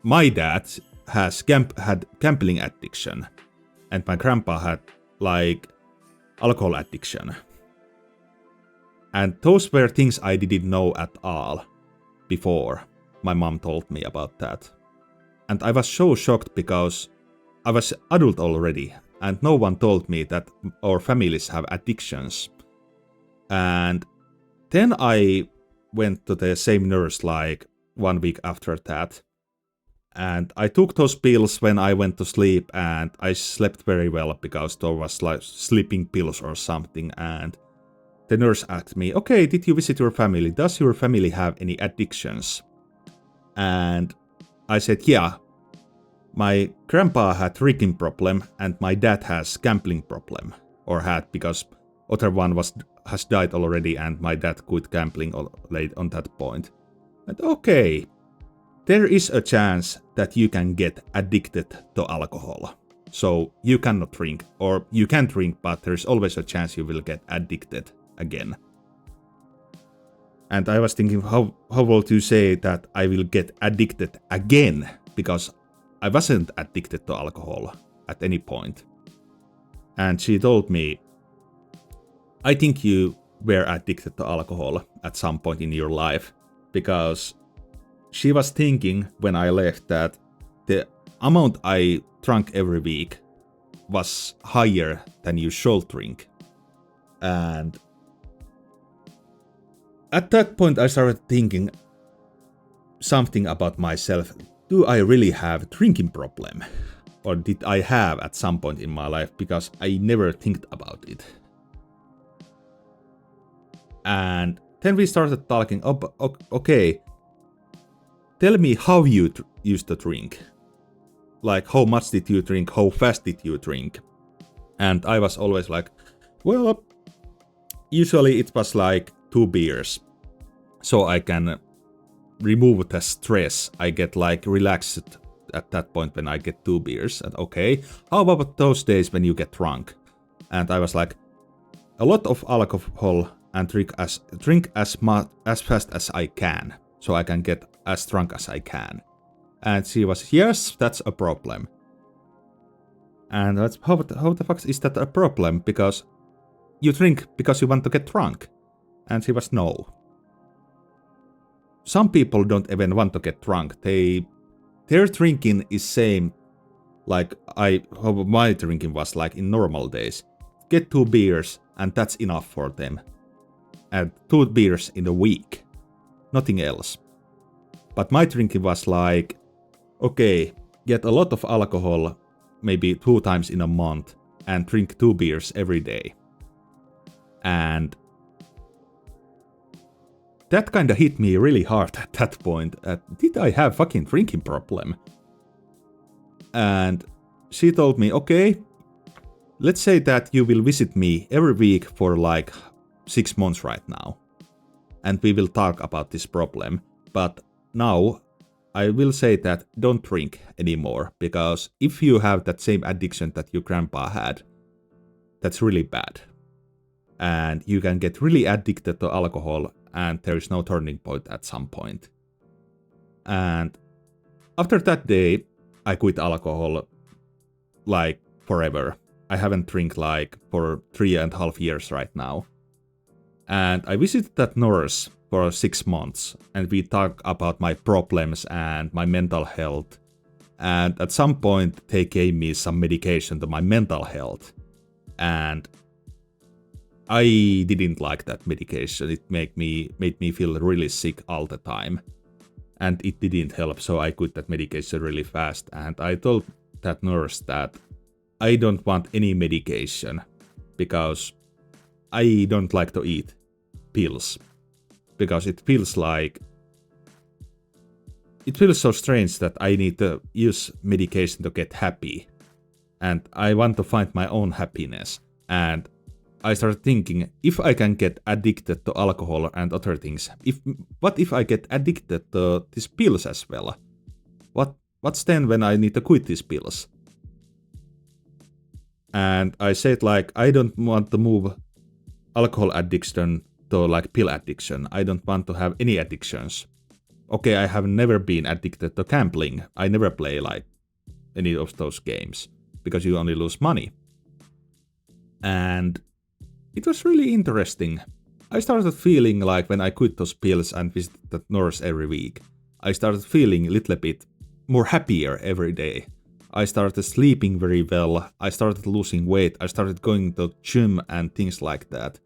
My dad had gambling addiction, and my grandpa had like alcohol addiction. And those were things I didn't know at all before my mom told me about that. And I was so shocked because I was adult already and no one told me that our families have addictions. And then I went to the same nurse like 1 week after that. And I took those pills when I went to sleep, and I slept very well because there was like sleeping pills or something. And the nurse asked me, okay, did you visit your family? Does your family have any addictions? And I said, yeah. My grandpa had drinking problem and my dad has gambling problem. Or had, because other one has died already and my dad quit gambling late on that point. And okay, there is a chance that you can get addicted to alcohol. So you cannot drink, or you can drink, but there's always a chance you will get addicted again. And I was thinking, how would you say that I will get addicted again? Because I wasn't addicted to alcohol at any point. And she told me, I think you were addicted to alcohol at some point in your life, because she was thinking when I left that the amount I drank every week was higher than you should drink. And at that point I started thinking something about myself. Do I really have a drinking problem? Or did I have at some point in my life, because I never think about it. And then we started talking, okay, tell me how you used to drink. Like, how much did you drink? How fast did you drink? And I was always like, well, usually it was like 2 beers. So I can remove the stress. I get like relaxed at that point when I get 2 beers. And okay, how about those days when you get drunk? And I was like, a lot of alcohol and drink as fast as I can. So I can get as drunk as I can. And she was, yes, that's a problem. And that's how the fuck is that a problem? Because you drink because you want to get drunk. And she was, no. Some people don't even want to get drunk. Their drinking is same like how my drinking was like in normal days. Get 2 beers and that's enough for them. And 2 beers in a week. Nothing else. But my drinking was like, okay, get a lot of alcohol maybe 2 times in a month and drink 2 beers every day. And that kinda hit me really hard at that point. Did I have fucking drinking problem? And she told me, okay, let's say that you will visit me every week for like 6 months right now. and we will talk about this problem. But now I will say that don't drink anymore, because if you have that same addiction that your grandpa had, that's really bad. And you can get really addicted to alcohol, and there is no turning point at some point. And after that day, I quit alcohol like forever. I haven't drank like for 3.5 years right now. And I visited that nurse for 6 months, and we talked about my problems and my mental health. And at some point, they gave me some medication to my mental health. And I didn't like that medication. It made me feel really sick all the time. And it didn't help, so I quit that medication really fast. And I told that nurse that I don't want any medication because I don't like to eat pills. Because it feels so strange that I need to use medication to get happy. And I want to find my own happiness. And I started thinking, if I can get addicted to alcohol and other things, what if I get addicted to these pills as well? What's then when I need to quit these pills? And I said like, I don't want to move alcohol addiction to like pill addiction. I don't want to have any addictions. Okay, I have never been addicted to gambling. I never play like any of those games because you only lose money. And it was really interesting. I started feeling like when I quit those pills and visited that nurse every week, I started feeling a little bit more happier every day. I started sleeping very well. I started losing weight. I started going to gym and things like that.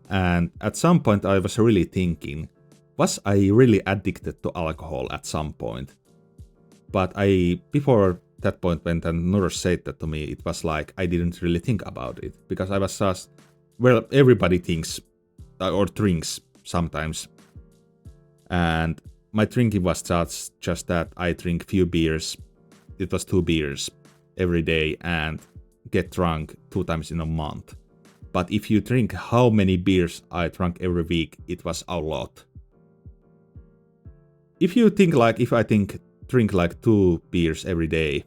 And at some point I was really thinking, was I really addicted to alcohol at some point? But before that point when the nurse said that to me, it was like I didn't really think about it. Because I was just, well, everybody thinks or drinks sometimes. And my drinking was just that I drink few beers. It was 2 beers every day and get drunk 2 times in a month. But if you drink how many beers I drank every week, it was a lot. If you think like, if I drink like 2 beers every day,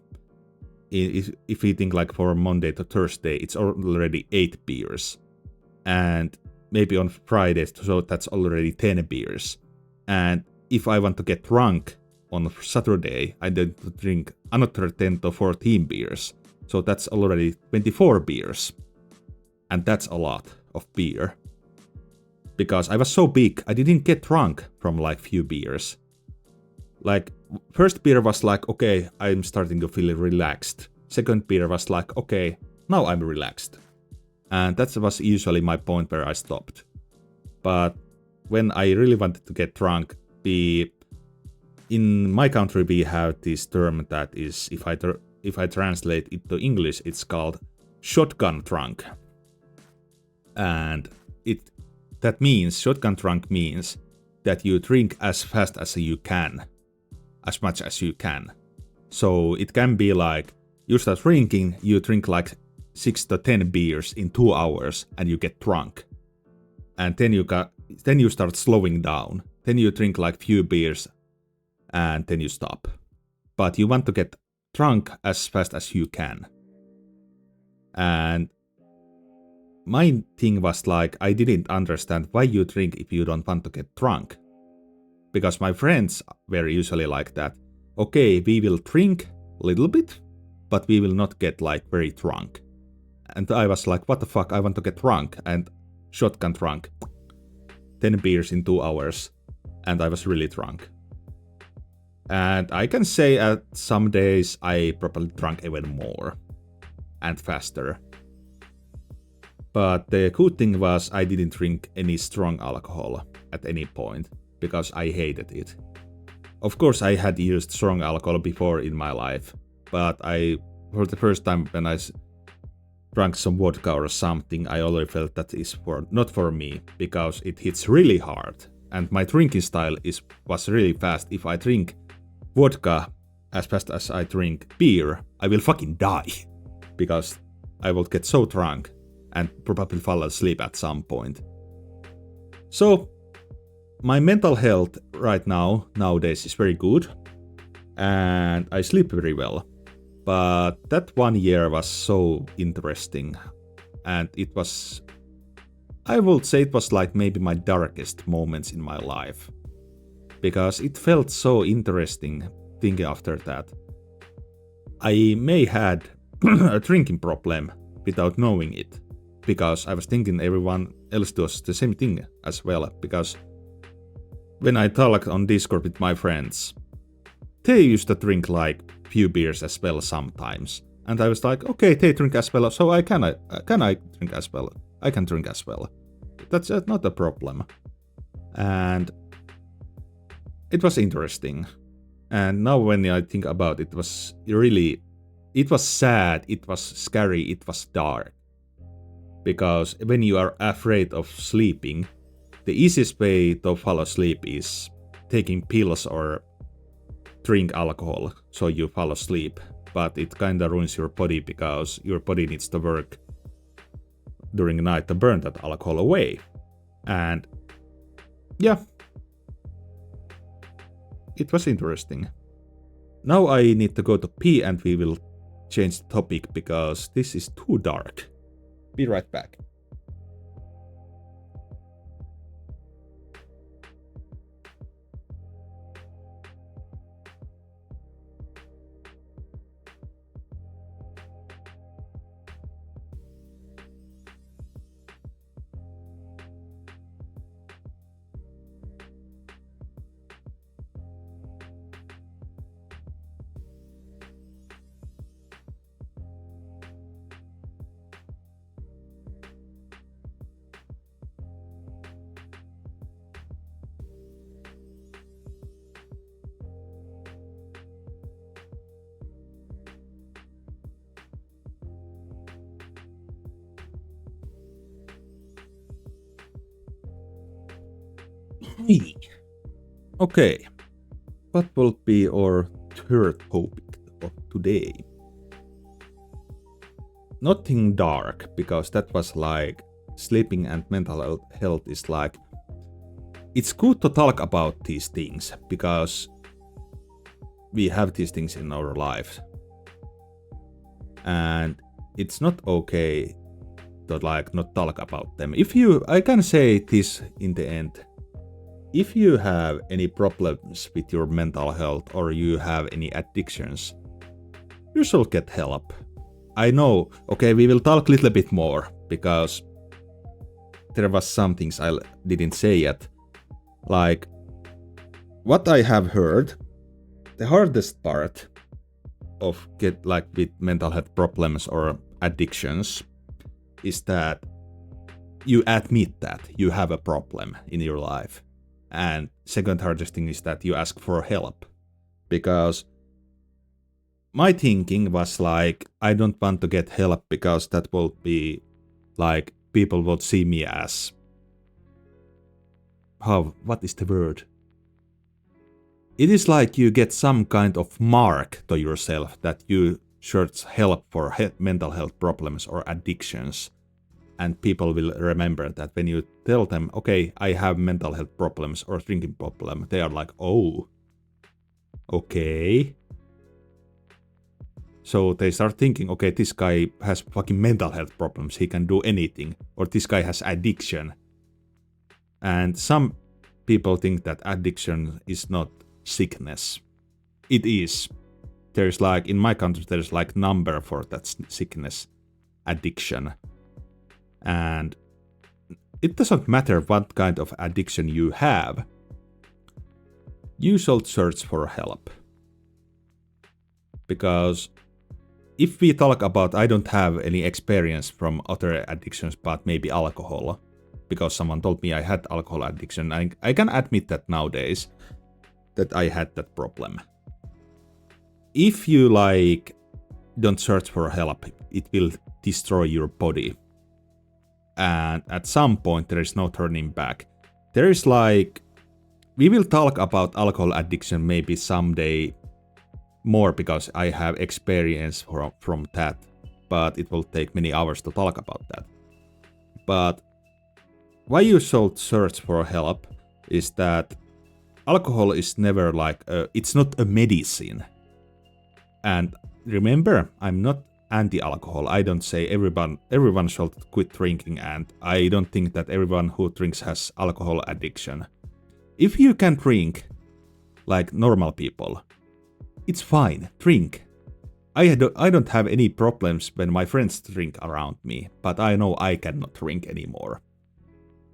if you think like for Monday to Thursday, it's already 8 beers. And maybe on Friday, so that's already 10 beers. And if I want to get drunk on Saturday, I need to drink another 10 to 14 beers. So that's already 24 beers. And that's a lot of beer. Because I was so big, I didn't get drunk from like few beers. Like, first beer was like, okay, I'm starting to feel relaxed. Second beer was like, okay, now I'm relaxed. And that was usually my point where I stopped. But when I really wanted to get drunk, in my country we have this term that is, if I translate it to English, it's called shotgun drunk. And shotgun drunk means that you drink as fast as you can, as much as you can. So it can be like, you start drinking, you drink like 6 to 10 beers in 2 hours and you get drunk. And then you start slowing down. Then you drink like few beers and then you stop. But you want to get drunk as fast as you can. And my thing was like, I didn't understand why you drink if you don't want to get drunk. Because my friends were usually like that. Okay, we will drink a little bit, but we will not get like very drunk. And I was like, what the fuck, I want to get drunk. And shotgun drunk. 10 beers in 2 hours. And I was really drunk. And I can say at some days I probably drank even more. And faster. But the good thing was I didn't drink any strong alcohol at any point. Because I hated it. Of course I had used strong alcohol before in my life. But for the first time when I drank some vodka or something, I already felt that is not for me. Because it hits really hard. And my drinking style was really fast. If I drink vodka as fast as I drink beer, I will fucking die. Because I will get so drunk and probably fall asleep at some point. So my mental health right now, nowadays, is very good, and I sleep very well. But that 1 year was so interesting, and it was, I would say it was like maybe my darkest moments in my life, because it felt so interesting thinking after that. I may had a drinking problem without knowing it, because I was thinking everyone else does the same thing as well, because when I talk on Discord with my friends, they used to drink like few beers as well sometimes. And I was like, okay, they drink as well, so I can drink as well. I can drink as well. That's not a problem. And it was interesting. And now when I think about it, it was sad, it was scary, it was dark. Because when you are afraid of sleeping, the easiest way to fall asleep is taking pills or drink alcohol so you fall asleep. But it kinda ruins your body because your body needs to work during the night to burn that alcohol away. And yeah, it was interesting. Now I need to go to pee and we will change the topic because this is too dark. Be right back. Okay, what will be our third topic of today? Nothing dark, because that was like sleeping and mental health is like, it's good to talk about these things because we have these things in our lives. And it's not okay to like not talk about them. I can say this in the end. If you have any problems with your mental health or you have any addictions, you should get help. I know, okay, we will talk a little bit more because there was some things I didn't say yet. Like, what I have heard, the hardest part of with mental health problems or addictions is that you admit that you have a problem in your life. And second hardest thing is that you ask for help. Because my thinking was like, I don't want to get help because that will be like, people would see me as, what is the word? It is like you get some kind of mark to yourself that you search help for mental health problems or addictions. And people will remember that when you tell them, okay, I have mental health problems or drinking problem, they are like, oh, okay. So they start thinking, okay, this guy has fucking mental health problems, he can do anything. Or this guy has addiction. And some people think that addiction is not sickness. It is. There's like, in my country, there's like number for that sickness, addiction. And it doesn't matter what kind of addiction you have. You should search for help. Because if we talk about, I don't have any experience from other addictions, but maybe alcohol, because someone told me I had alcohol addiction. I can admit that nowadays that I had that problem. If you like don't search for help, it will destroy your body. And at some point there is no turning back. There is like, we will talk about alcohol addiction maybe someday more because I have experience from that, but it will take many hours to talk about that. But why you should search for help is that alcohol is never like it's not a medicine. And remember, I'm not anti-alcohol. I don't say everyone should quit drinking, and I don't think that everyone who drinks has alcohol addiction. If you can drink like normal people, it's fine, drink. I don't have any problems when my friends drink around me, but I know I cannot drink anymore.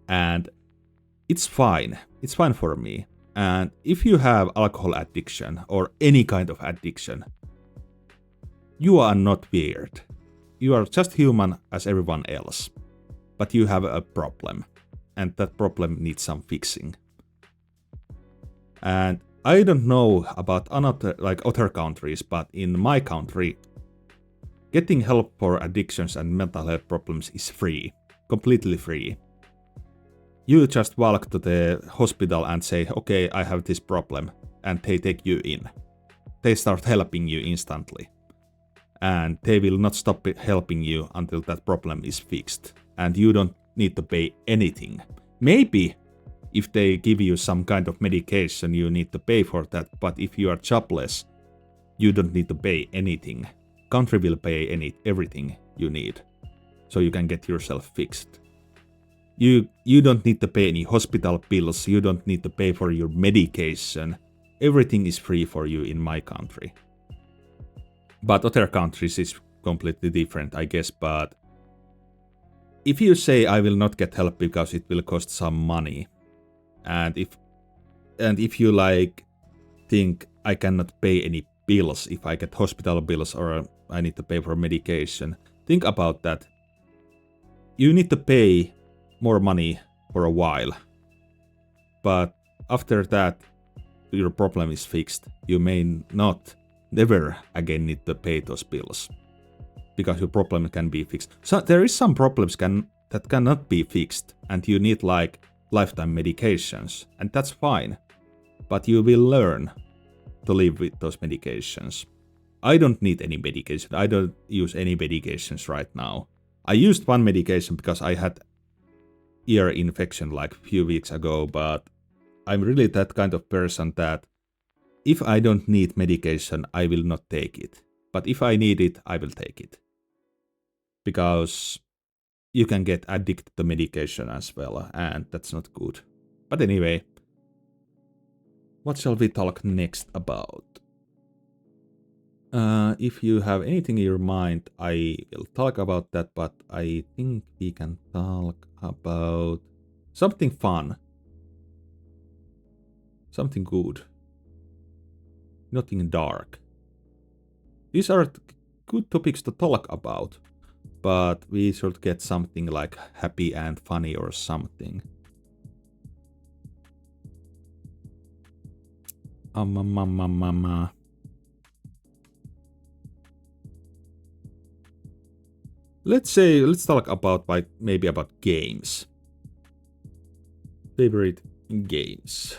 And it's fine for me. And if you have alcohol addiction or any kind of addiction, you are not weird. You are just human as everyone else. But you have a problem, and that problem needs some fixing. And I don't know about other countries, but in my country, getting help for addictions and mental health problems is free, completely free. You just walk to the hospital and say, okay, I have this problem, and they take you in. They start helping you instantly. And they will not stop helping you until that problem is fixed. And you don't need to pay anything. Maybe if they give you some kind of medication, you need to pay for that. But if you are jobless, you don't need to pay anything. Country will pay everything you need, so you can get yourself fixed. You don't need to pay any hospital bills. You don't need to pay for your medication. Everything is free for you in my country. But other countries is completely different, I guess. But if you say I will not get help because it will cost some money, and if you like think I cannot pay any bills if I get hospital bills or I need to pay for medication, think about that. You need to pay more money for a while, but after that your problem is fixed. You may never again need to pay those bills because your problem can be fixed. So there is some problems that cannot be fixed, and you need like lifetime medications, and that's fine, but you will learn to live with those medications. I don't need any medication. I don't use any medications right now. I used one medication because I had ear infection like a few weeks ago, but I'm really that kind of person that if I don't need medication, I will not take it. But if I need it, I will take it. Because you can get addicted to medication as well, and that's not good. But anyway, what shall we talk next about? If you have anything in your mind, I will talk about that, but I think we can talk about something fun. Something good. Nothing dark. These are good topics to talk about, but we should get something like happy and funny or something. Let's talk about maybe about games. Favorite games.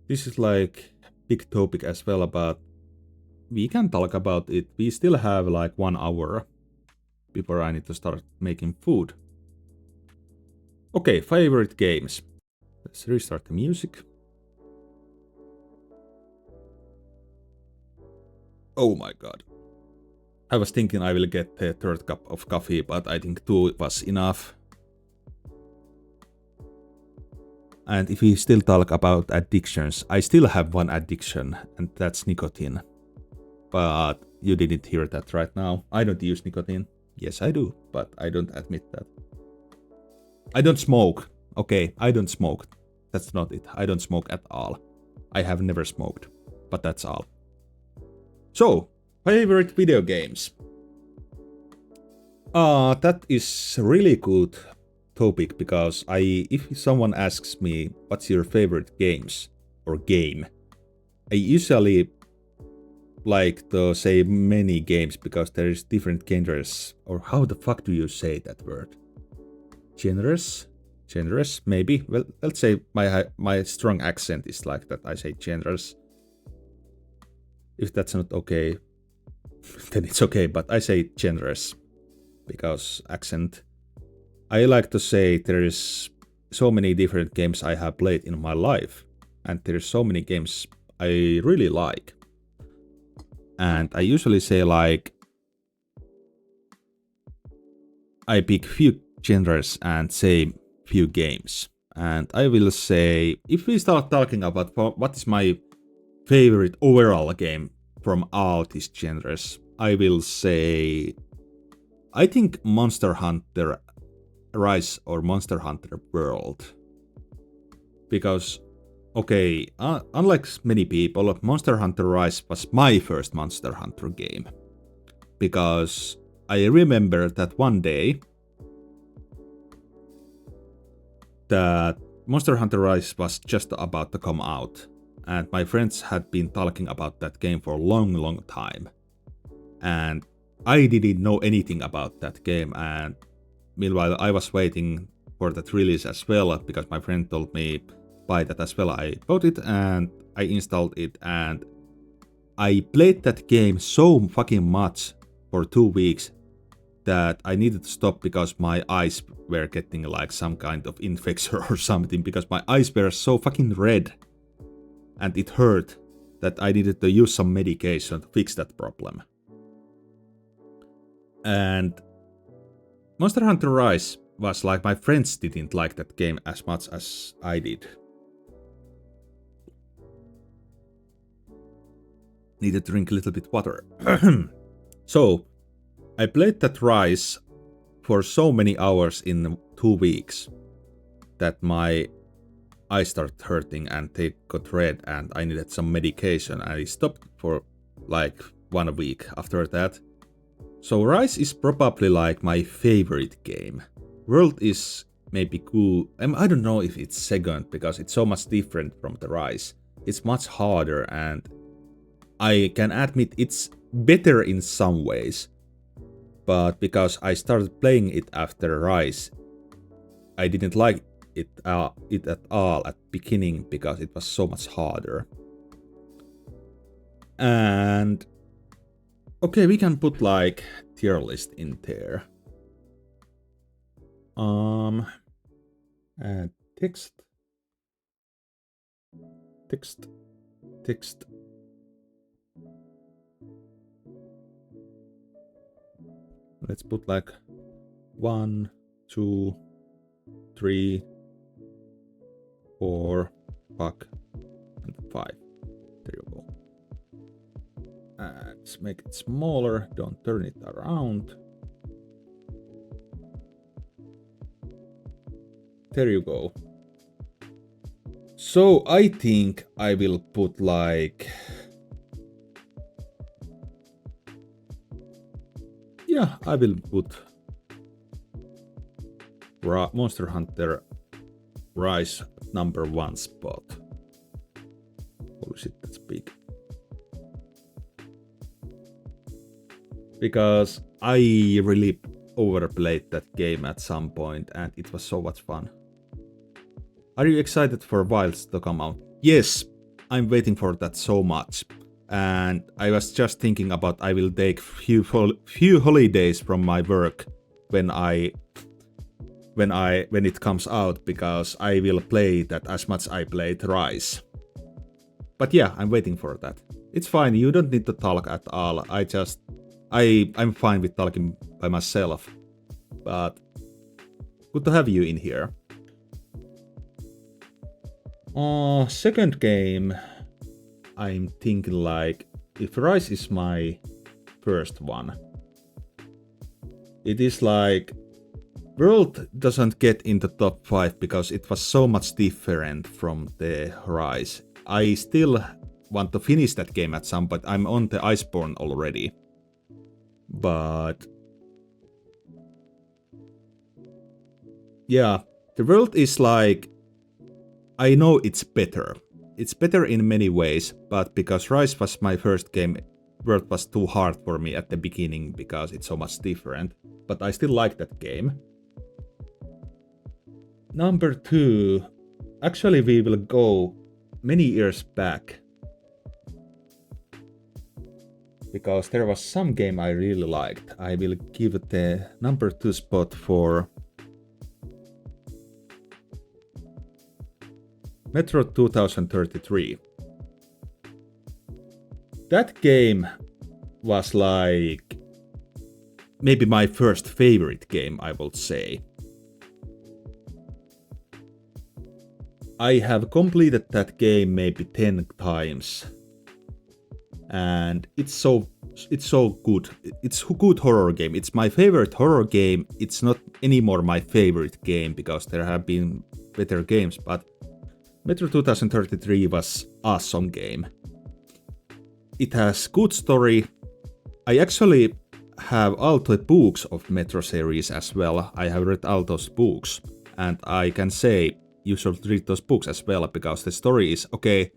This is like big topic as well, but we can talk about it. We still have like 1 hour before I need to start making food. Okay, favorite games. Let's restart the music. Oh my god. I was thinking I will get the 3rd cup of coffee, but I think 2 was enough. And if we still talk about addictions, I still have one addiction, and that's nicotine. But you didn't hear that right now. I don't use nicotine. Yes, I do, but I don't admit that. I don't smoke. Okay, I don't smoke. That's not it. I don't smoke at all. I have never smoked, but that's all. So, favorite video games. That is really good topic, because if someone asks me what's your favorite games or game, I usually like to say many games because there is different genres. Or how the fuck do you say that word? Genres, maybe. Well, let's say my strong accent is like that. I say genres. If that's not okay, then it's okay, but I say genres because accent. I like to say there is so many different games I have played in my life, and there's so many games I really like. And I usually say like I pick few genres and say few games. And I will say, if we start talking about what is my favorite overall game from all these genres, I will say, I think Monster Hunter Rise or Monster Hunter World. Because, okay, unlike many people, Monster Hunter Rise was my first Monster Hunter game. Because I remember that one day that Monster Hunter Rise was just about to come out, and my friends had been talking about that game for a long time. And I didn't know anything about that game, and meanwhile I was waiting for that release as well, because my friend told me buy that as well. I bought it and I installed it, and I played that game so fucking much for 2 weeks that I needed to stop because my eyes were getting like some kind of infection or something, because my eyes were so fucking red and it hurt that I needed to use some medication to fix that problem. And Monster Hunter Rise was like, my friends didn't like that game as much as I did. Need to drink a little bit water. So, I played that Rise for so many hours in 2 weeks that my eyes started hurting and they got red and I needed some medication. I stopped for like 1 week after that. So Rise is probably like my favorite game. World is maybe cool. I don't know if it's second because it's so much different from the Rise. It's much harder and I can admit it's better in some ways. But because I started playing it after Rise, I didn't like it at all at beginning because it was so much harder. And okay, we can put like tier list in there. And text. Let's put like 1, 2, 3, 4, fuck, and 5. There you go. And let's make it smaller. Don't turn it around. There you go. So I think I will put like... Yeah, I will put Monster Hunter Rise at number 1 spot. Holy shit, that's big. Because I really overplayed that game at some point and it was so much fun. Are you excited for Wilds to come out? Yes, I'm waiting for that so much. And I was just thinking about I will take few holidays from my work when it comes out, because I will play that as much as I played Rise. But yeah, I'm waiting for that. It's fine, you don't need to talk at all. I'm fine with talking by myself. But good to have you in here. Second game, I'm thinking like, if Rise is my first one, it is like, World doesn't get in the top 5 because it was so much different from the Rise. I still want to finish that game at some point. I'm on the Iceborne already. But yeah, the World is like, I know it's better. It's better in many ways, but because Rise was my first game, World was too hard for me at the beginning because it's so much different. But I still like that game. Number 2, actually we will go many years back. because there was some game I really liked. I will give the number 2 spot for Metro 2033. That game was like maybe my first favorite game, I would say. I have completed that game maybe 10 times. And it's so good. It's a good horror game. It's my favorite horror game. It's not anymore my favorite game because there have been better games, but Metro 2033 was awesome game. It has good story. I actually have all the books of Metro series as well. I have read all those books, and I can say you should read those books as well because the story is okay.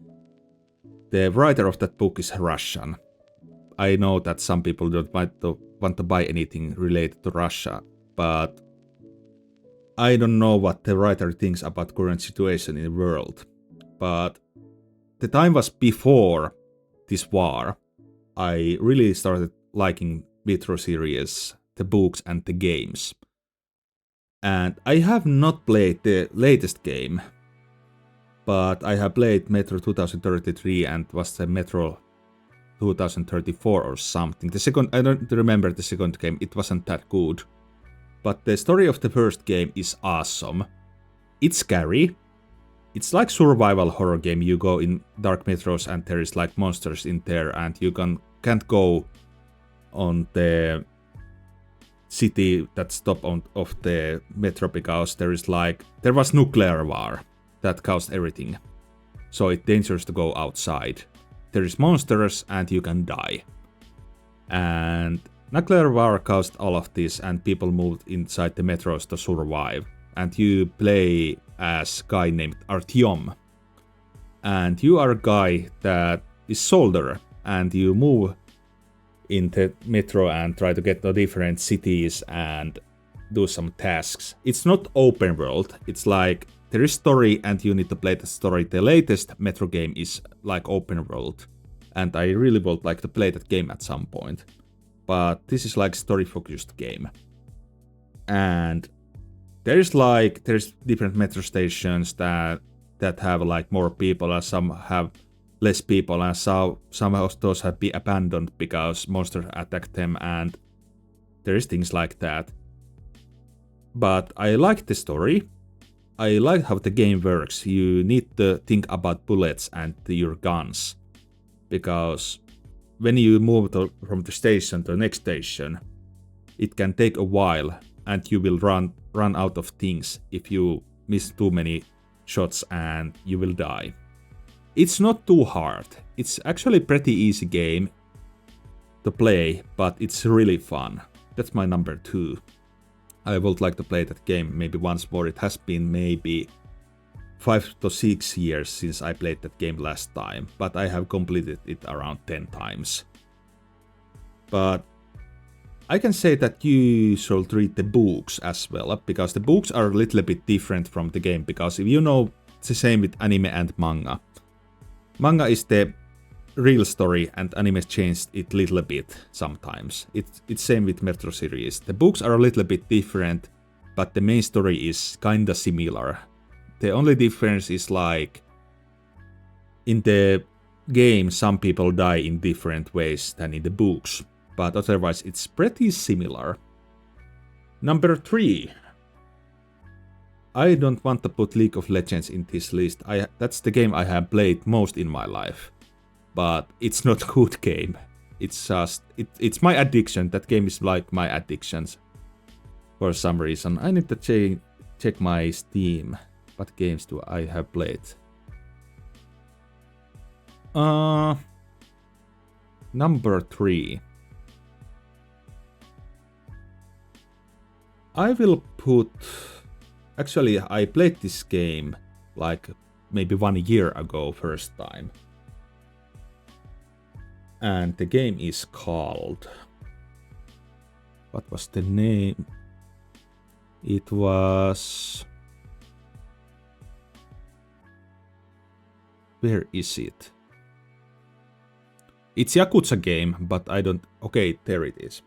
The writer of that book is Russian. I know that some people don't want to buy anything related to Russia, but I don't know what the writer thinks about current situation in the world. But the time was before this war. I really started liking Metro series, the books and the games. And I have not played the latest game, but I have played Metro 2033 and was the Metro 2034 or something. The second, I don't remember the second game, it wasn't that good. But the story of the first game is awesome. It's scary. It's like survival horror game. You go in dark metros and there is like monsters in there and you can't go on the city that's top of the metro because there was nuclear war that caused everything. So it's dangerous to go outside. There is monsters and you can die. And nuclear war caused all of this and people moved inside the metros to survive. And you play as a guy named Artyom. And you are a guy that is soldier and you move in the metro and try to get to different cities and do some tasks. It's not open world. It's like there is story and you need to play the story. The latest Metro game is like open world. And I really would like to play that game at some point. But this is like story focused game. And there's different metro stations that have like more people and some have less people and some of those have been abandoned because monsters attack them and there is things like that. But I like the story. I like how the game works. You need to think about bullets and your guns. Because when you move from the station to the next station, it can take a while and you will run out of things if you miss too many shots and you will die. It's not too hard. It's actually a pretty easy game to play, but it's really fun. That's my number 2. I would like to play that game maybe once more. It has been maybe 5 to 6 years since I played that game last time, but I have completed it around 10 times. But I can say that you should read the books as well, because the books are a little bit different from the game, because if you know, it's the same with anime and manga. Manga is the real story and anime changed it a little bit sometimes. It's same with Metro series. The books are a little bit different, but the main story is kinda similar. The only difference is like in the game some people die in different ways than in the books, but otherwise it's pretty similar. Number 3. I don't want to put League of Legends in this list. That's the game I have played most in my life. But it's not a good game. It's just it's my addiction. That game is like my addictions. For some reason. I need to check my Steam. What games do I have played? Number 3. I will put... Actually, I played this game like maybe 1 year ago first time. And the game is called... What was the name? It was... Where is it? It's Yakuza game, but I don't... Okay, there it is.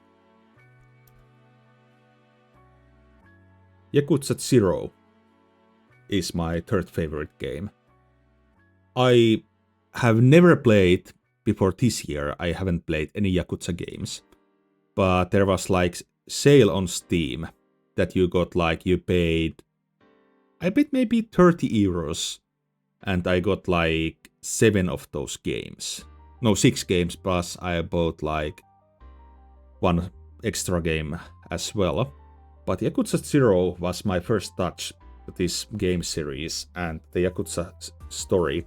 Yakuza 0 is my third favorite game. I have never played, before this year, I haven't played any Yakuza games. But there was like sale on Steam that you got like, you paid, I bet maybe 30 euros. And I got like 7 of those games. No, 6 games, plus I bought like 1 extra game as well. But Yakuza 0 was my first touch to this game series and the Yakuza story.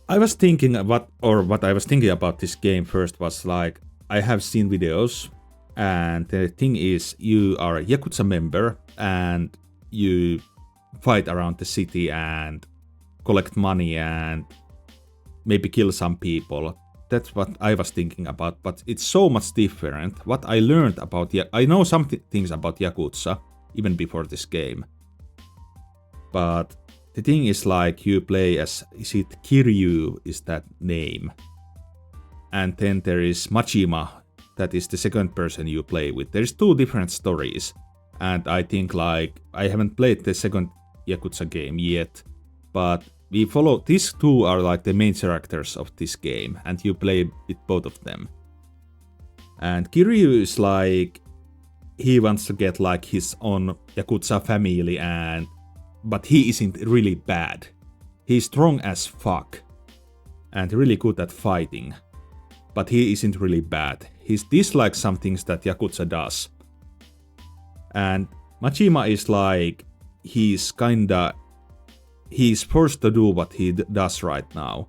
I was thinking what I was thinking about this game first was like, I have seen videos, and the thing is, you are a Yakuza member and you fight around the city and collect money and maybe kill some people. That's what I was thinking about, but it's so much different. What I learned about I know some things about Yakuza even before this game, but the thing is like you play as, is it Kiryu is that name, and then there is Majima, that is the second person you play with. There's 2 different stories, and I think like I haven't played the second Yakuza game yet, but we follow, these 2 are like the main characters of this game, and you play with both of them. And Kiryu is like, he wants to get like his own Yakuza family, but he isn't really bad. He's strong as fuck and really good at fighting, but he isn't really bad. He dislikes some things that Yakuza does. And Majima is like, he's forced to do what he does right now.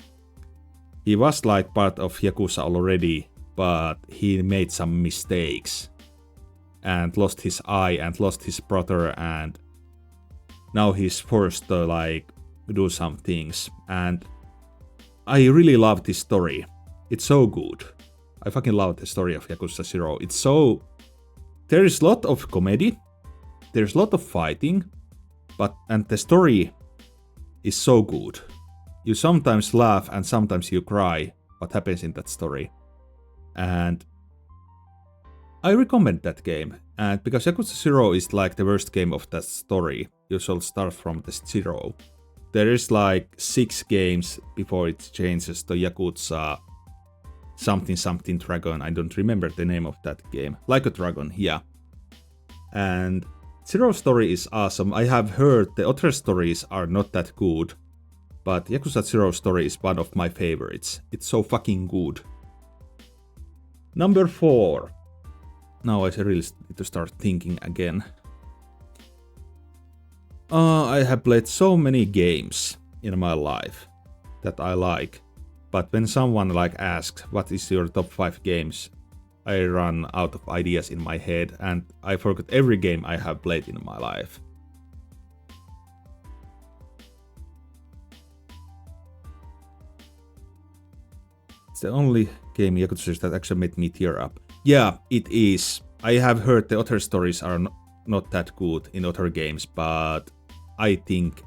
He was like part of Yakuza already, but he made some mistakes and lost his eye and lost his brother, and now he's forced to like do some things. And I really love this story. It's so good. I fucking love the story of Yakuza 0. It's so... There is a lot of comedy, there's a lot of fighting, and the story is so good. You sometimes laugh and sometimes you cry what happens in that story. And I recommend that game. And because Yakuza 0 is like the worst game of that story, you should start from the 0. There is like 6 games before it changes to Yakuza something Dragon. I don't remember the name of that game. Like a Dragon, yeah. And Zero story is awesome. I have heard the other stories are not that good, but Yakuza 0 story is one of my favorites. It's so fucking good. Number 4. Now I really need to start thinking again. I have played so many games in my life that I like, but when someone like asks what is your top 5 games, I run out of ideas in my head and I forget every game I have played in my life. It's the only game Yakuza series that actually made me tear up. Yeah, it is. I have heard the other stories are not that good in other games, but I think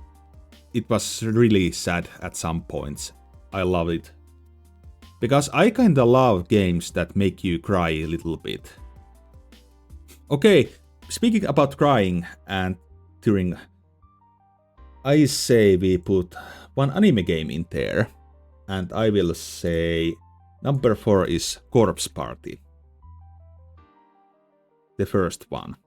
it was really sad at some points. I love it. Because I kinda love games that make you cry a little bit. Okay, speaking about crying and tearing, I say we put one anime game in there. And I will say number 4 is Corpse Party. The first one.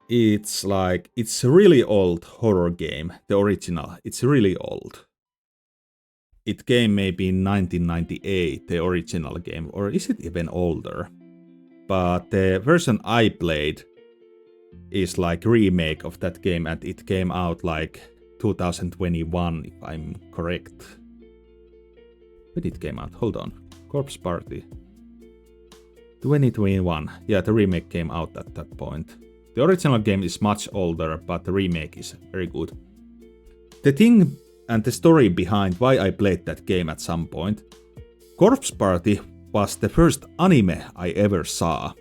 It's a really old horror game, the original. It's really old. It came maybe in 1998, the original game, or is it even older? But the version I played is like remake of that game, and it came out like 2021, if I'm correct. When it came out? Hold on. Corpse Party. 2021. Yeah, the remake came out at that point. The original game is much older, but the remake is very good. The thing and the story behind why I played that game at some point. Corpse Party was the first anime I ever saw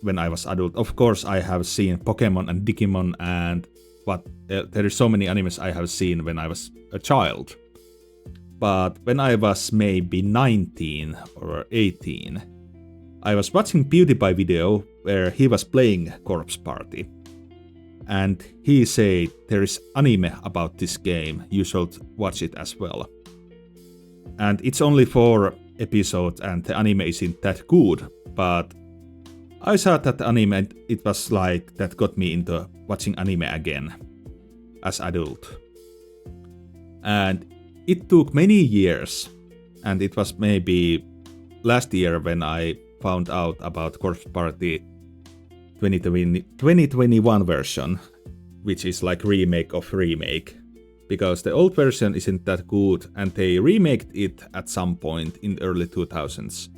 when I was adult. Of course, I have seen Pokemon and Digimon and but there is so many animes I have seen when I was a child. But when I was maybe 19 or 18, I was watching PewDiePie video where he was playing Corpse Party. And he said there is anime about this game, you should watch it as well. And it's only 4 episodes and the anime isn't that good, but I saw that anime and it was like that got me into watching anime again as adult. And it took many years, and it was maybe last year when I found out about Corpse Party 2021 version, which is like remake of remake, because the old version isn't that good and they remaked it at some point in the early 2000s,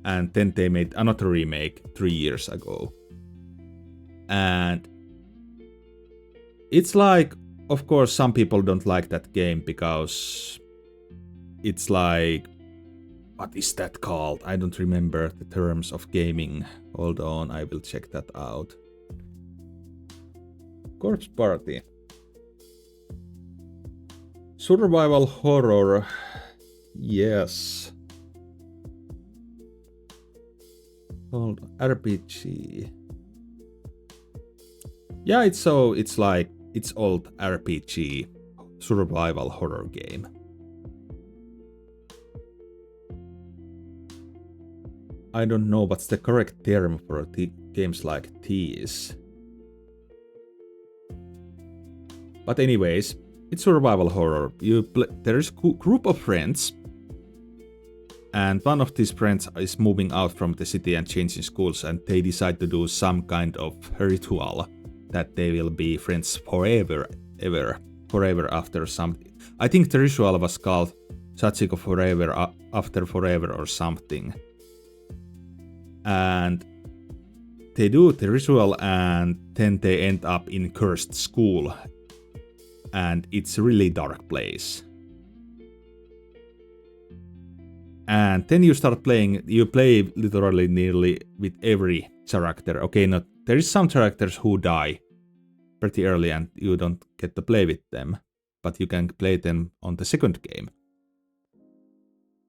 and then they made another remake 3 years ago. And it's like, of course, some people don't like that game because it's like, what is that called? I don't remember the terms of gaming. Hold on, I will check that out. Corpse Party. Survival horror. Yes. Called RPG. Yeah, it's like it's old RPG survival horror game. I don't know what's the correct term for games like these. But anyways, it's survival horror. There is a group of friends, and one of these friends is moving out from the city and changing schools, and they decide to do some kind of ritual that they will be friends forever after something. I think the ritual was called Sachiko Forever After Forever or something. And they do the ritual and then they end up in cursed school. And it's a really dark place. And then you start playing, you play literally nearly with every character. Okay, there is some characters who die pretty early and you don't get to play with them, but you can play them on the second game.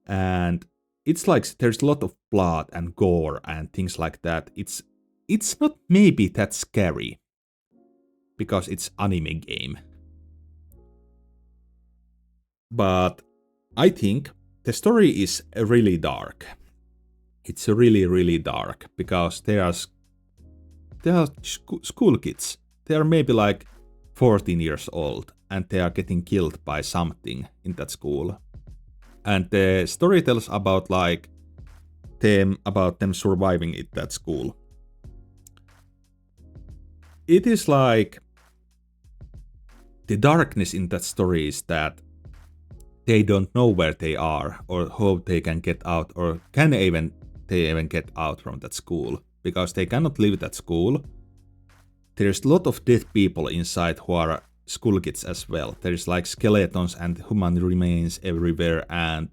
And it's like there's a lot of blood and gore and things like that. It's not maybe that scary because it's anime game. But I think the story is really dark. It's really, really dark because they are school kids. They are maybe like 14 years old and they are getting killed by something in that school. And the story tells about like them surviving at that school. It is like the darkness in that story is that they don't know where they are or how they can get out or can they even get out from that school because they cannot leave that school. There's a lot of dead people inside who are school kids as well. There's like skeletons and human remains everywhere, and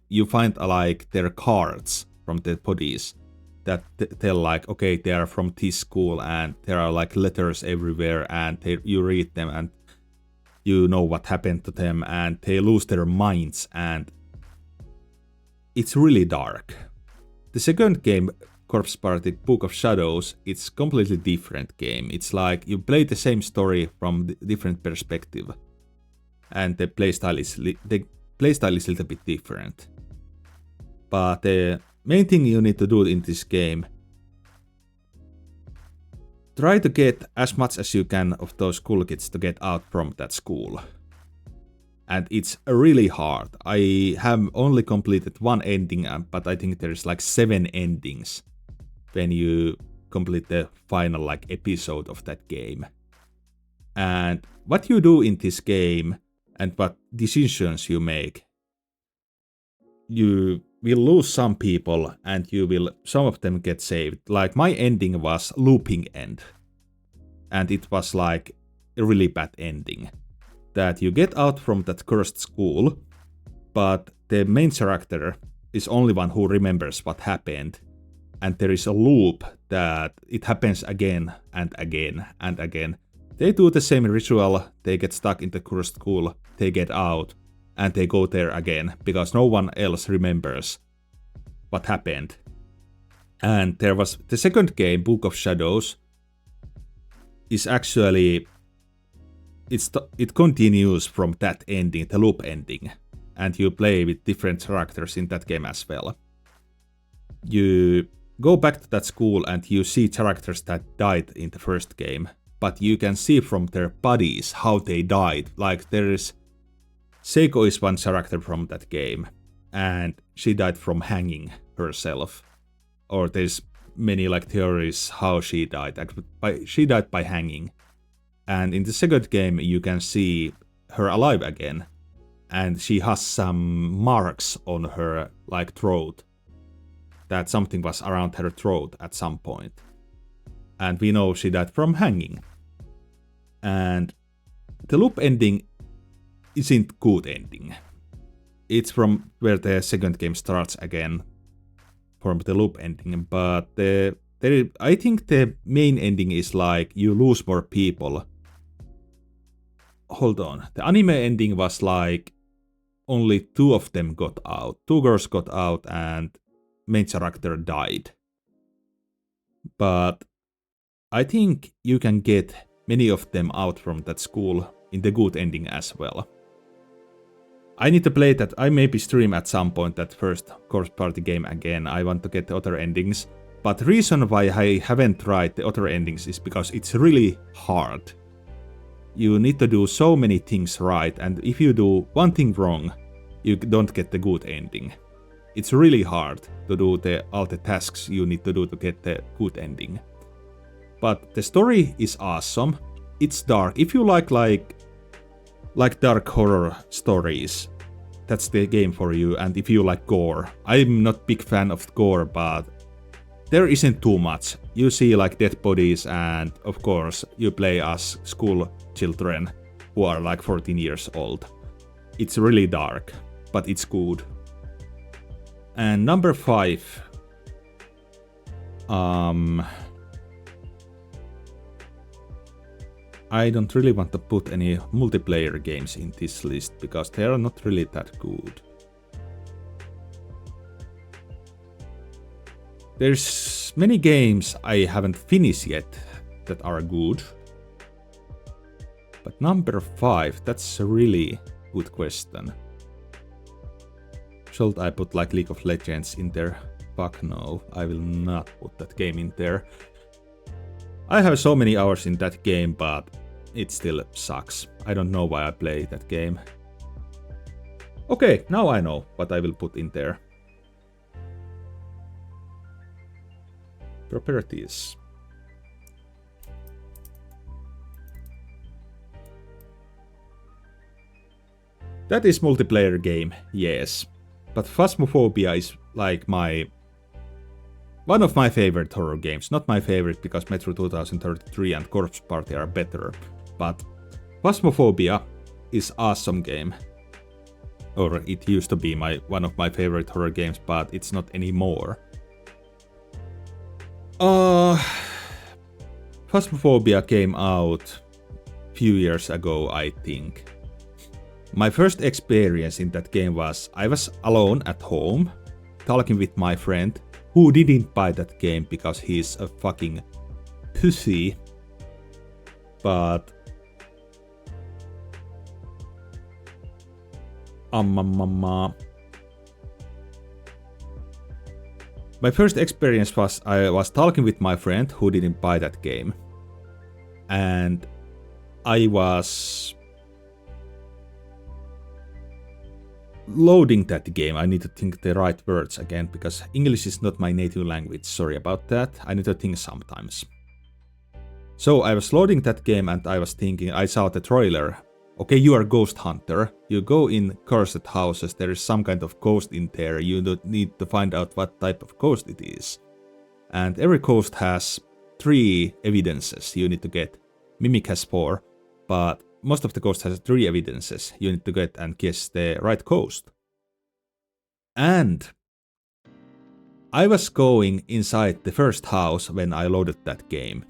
you find like their cards from their bodies that tell like, okay, they are from this school, and there are like letters everywhere, and you read them and you know what happened to them, and they lose their minds, and it's really dark. The second game, Corpse Party Book of Shadows, it's completely different game. It's like you play the same story from different perspective, and the playstyle is a little bit different. But the main thing you need to do in this game, try to get as much as you can of those school kids to get out from that school. And it's really hard. I have only completed one ending, but I think there's like 7 endings when you complete the final like episode of that game. And what you do in this game and what decisions you make, you will lose some people and some of them get saved. Like my ending was looping end, and it was like a really bad ending. That you get out from that cursed school, but the main character is only one who remembers what happened, and there is a loop that it happens again and again and again. They do the same ritual, they get stuck in the cursed school, they get out, and they go there again, because no one else remembers what happened. And there was the second game, Book of Shadows, is actually, it continues from that ending, the loop ending, and you play with different characters in that game as well. You go back to that school and you see characters that died in the first game, but you can see from their bodies how they died. Like Seiko is one character from that game, and she died from hanging herself. Or there's many like theories how she died. She died by hanging. And in the second game you can see her alive again, and she has some marks on her like throat. That something was around her throat at some point. And we know she died from hanging. And the loop ending isn't good ending. It's from where the second game starts again, from the loop ending, but I think the main ending is like you lose more people. Hold on, the anime ending was like only 2 of them got out. 2 girls got out and main character died. But I think you can get many of them out from that school in the good ending as well. I need to play that. I maybe stream at some point that first Corpse Party game again. I want to get the other endings. But the reason why I haven't tried the other endings is because it's really hard. You need to do so many things right, and if you do one thing wrong, you don't get the good ending. It's really hard to do all the tasks you need to do to get the good ending. But the story is awesome. It's dark. If you like dark horror stories, that's the game for you. And if you like gore, I'm not big fan of gore, but there isn't too much. You see like dead bodies, and of course you play as school children who are like 14 years old. It's really dark, but it's good. And number 5. I don't really want to put any multiplayer games in this list because they are not really that good. There's many games I haven't finished yet that are good. But number 5, that's a really good question. Should I put like League of Legends in there? Fuck no, I will not put that game in there. I have so many hours in that game, but it still sucks. I don't know why I play that game. Okay, now I know what I will put in there. Properties. That is multiplayer game, yes. But Phasmophobia is like one of my favorite horror games. Not my favorite because Metro 2033 and Corpse Party are better. But Phasmophobia is awesome game. Or it used to be one of my favorite horror games, but it's not anymore. Phasmophobia came out a few years ago, I think. My first experience in that game was I was alone at home, talking with my friend, who didn't buy that game because he's a fucking pussy. But my first experience was I was talking with my friend who didn't buy that game. And I was loading that game. I need to think the right words again because English is not my native language. Sorry about that. I need to think sometimes. So I was loading that game and I was thinking, I saw the trailer. Okay, you are a ghost hunter. You go in cursed houses. There is some kind of ghost in there. You need to find out what type of ghost it is. And every ghost has 3 evidences you need to get. Mimic has 4, but most of the ghosts has 3 evidences you need to get and guess the right ghost. And I was going inside the first house when I loaded that game.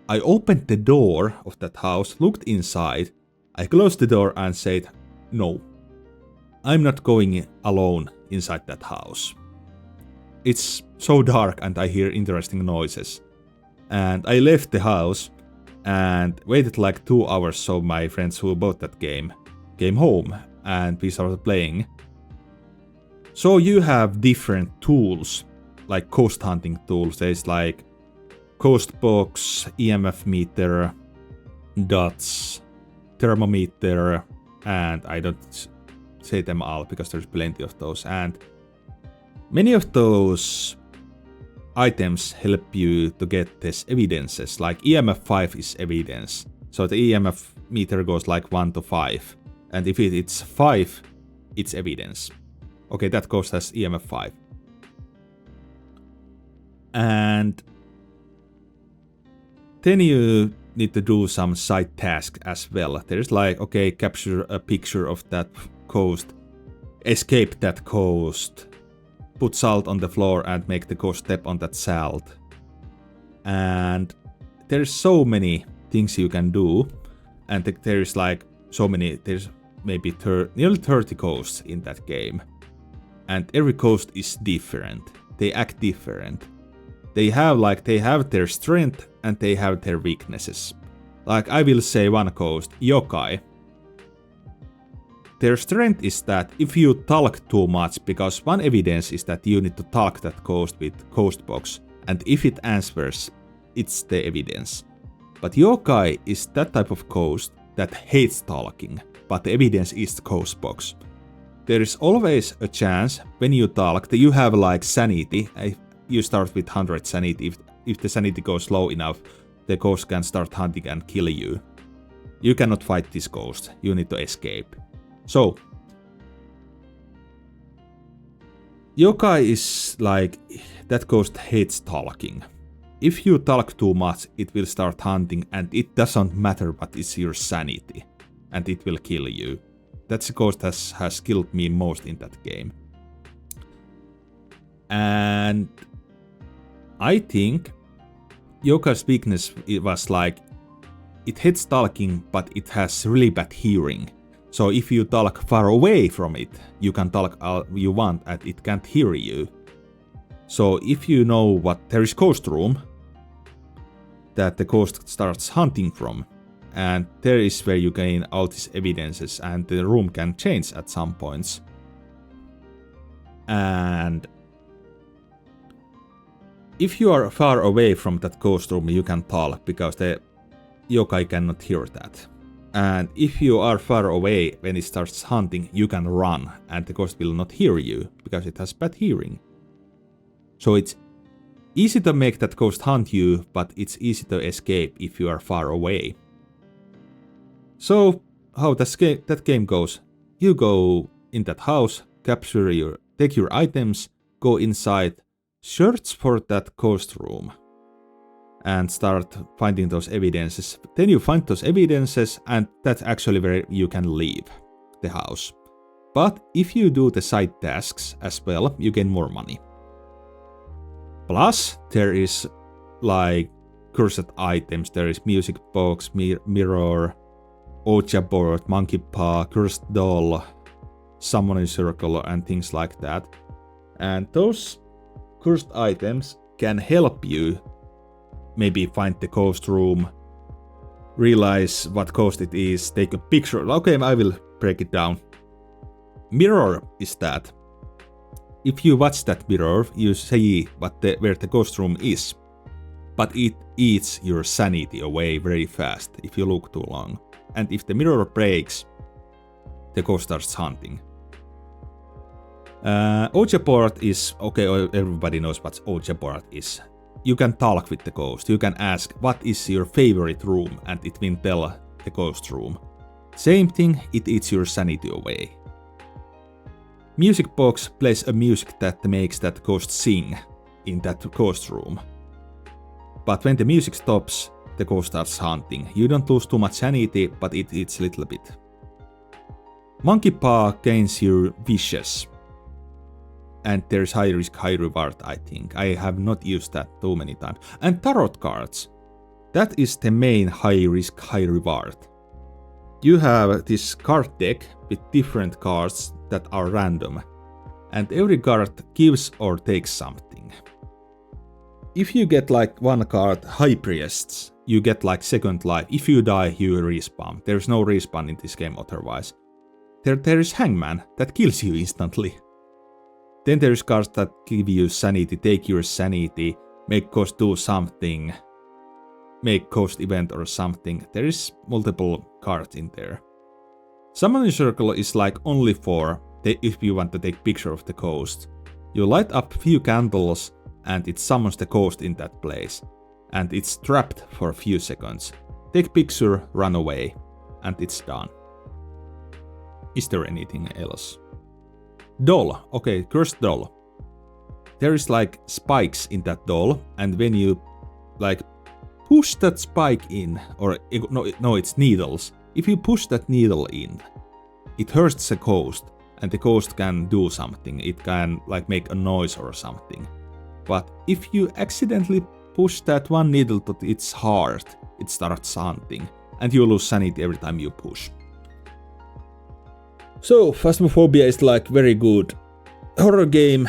I opened the door of that house, looked inside, I closed the door and said, no, I'm not going alone inside that house. It's so dark and I hear interesting noises. And I left the house and waited like 2 hours so my friends who bought that game came home and we started playing. So you have different tools, like ghost hunting tools. There's like ghost box, EMF meter, dots, thermometer, and I don't say them all because there's plenty of those. And many of those items help you to get these evidences, like EMF 5 is evidence. So the EMF meter goes like 1 to 5. And if it's 5, it's evidence. Okay, that ghost has EMF 5. And then you need to do some side task as well. There's like, okay, capture a picture of that ghost, escape that ghost, put salt on the floor and make the ghost step on that salt. And there's so many things you can do. And there's like so many, there's maybe nearly 30 ghosts in that game. And every ghost is different. They act different. They have their strength and they have their weaknesses. Like I will say one ghost, yokai. Their strength is that if you talk too much, because one evidence is that you need to talk that ghost with ghost box, and if it answers, it's the evidence. But yokai is that type of ghost that hates talking, but the evidence is the ghost box. There is always a chance when you talk that you have like sanity. You start with 100 sanity. If the sanity goes low enough, the ghost can start hunting and kill you. You cannot fight this ghost. You need to escape. So, yokai is like, that ghost hates talking. If you talk too much, it will start hunting and it doesn't matter what is your sanity. And it will kill you. That's a ghost that has killed me most in that game. And I think yokai's weakness was like, it hates talking, but it has really bad hearing. So if you talk far away from it, you can talk all you want and it can't hear you. So if you know what there is ghost room that the ghost starts hunting from, and there is where you gain all these evidences and the room can change at some points. And if you are far away from that ghost room, you can talk because the yokai cannot hear that. And if you are far away when it starts hunting, you can run and the ghost will not hear you because it has bad hearing. So it's easy to make that ghost hunt you, but it's easy to escape if you are far away. So how that game goes, you go in that house, take your items, go inside, search for that ghost room and start finding those evidences. Then you find those evidences and that's actually where you can leave the house. But if you do the side tasks as well, you gain more money. Plus, there is like cursed items. There is music box, mirror, Ouija board, monkey paw, cursed doll, summoning circle and things like that. And those cursed items can help you maybe find the ghost room, realize what ghost it is, take a picture. Okay, I will break it down. Mirror is that. If you watch that mirror, you see where the ghost room is. But it eats your sanity away very fast if you look too long. And if the mirror breaks, the ghost starts hunting. Ouija board is, okay, everybody knows what Ouija board is. You can talk with the ghost. You can ask, what is your favorite room? And it will tell the ghost room. Same thing, it eats your sanity away. Music box plays a music that makes that ghost sing in that ghost room. But when the music stops, the ghost starts hunting. You don't lose too much sanity, but it eats a little bit. Monkey paw gains your wishes. And there's high risk, high reward, I think. I have not used that too many times. And tarot cards. That is the main high risk, high reward. You have this card deck with different cards that are random, and every card gives or takes something. If you get like one card, High Priests, you get like second life. If you die, you respawn. There's no respawn in this game otherwise. There is Hangman that kills you instantly. Then there's cards that give you sanity, take your sanity, make cost do something, make cost event or something. There is multiple cards in there. Summoning Circle is like only for if you want to take picture of the coast. You light up few candles and it summons the ghost in that place. And it's trapped for a few seconds. Take picture, run away, and it's done. Is there anything else? Doll. Okay, cursed doll. There is like spikes in that doll, and when you like push that spike in, or no, it's needles. If you push that needle in, it hurts the ghost, and the ghost can do something. It can like make a noise or something. But if you accidentally push that one needle to its heart, it starts hunting, and you lose sanity every time you push. So Phasmophobia is like very good horror game.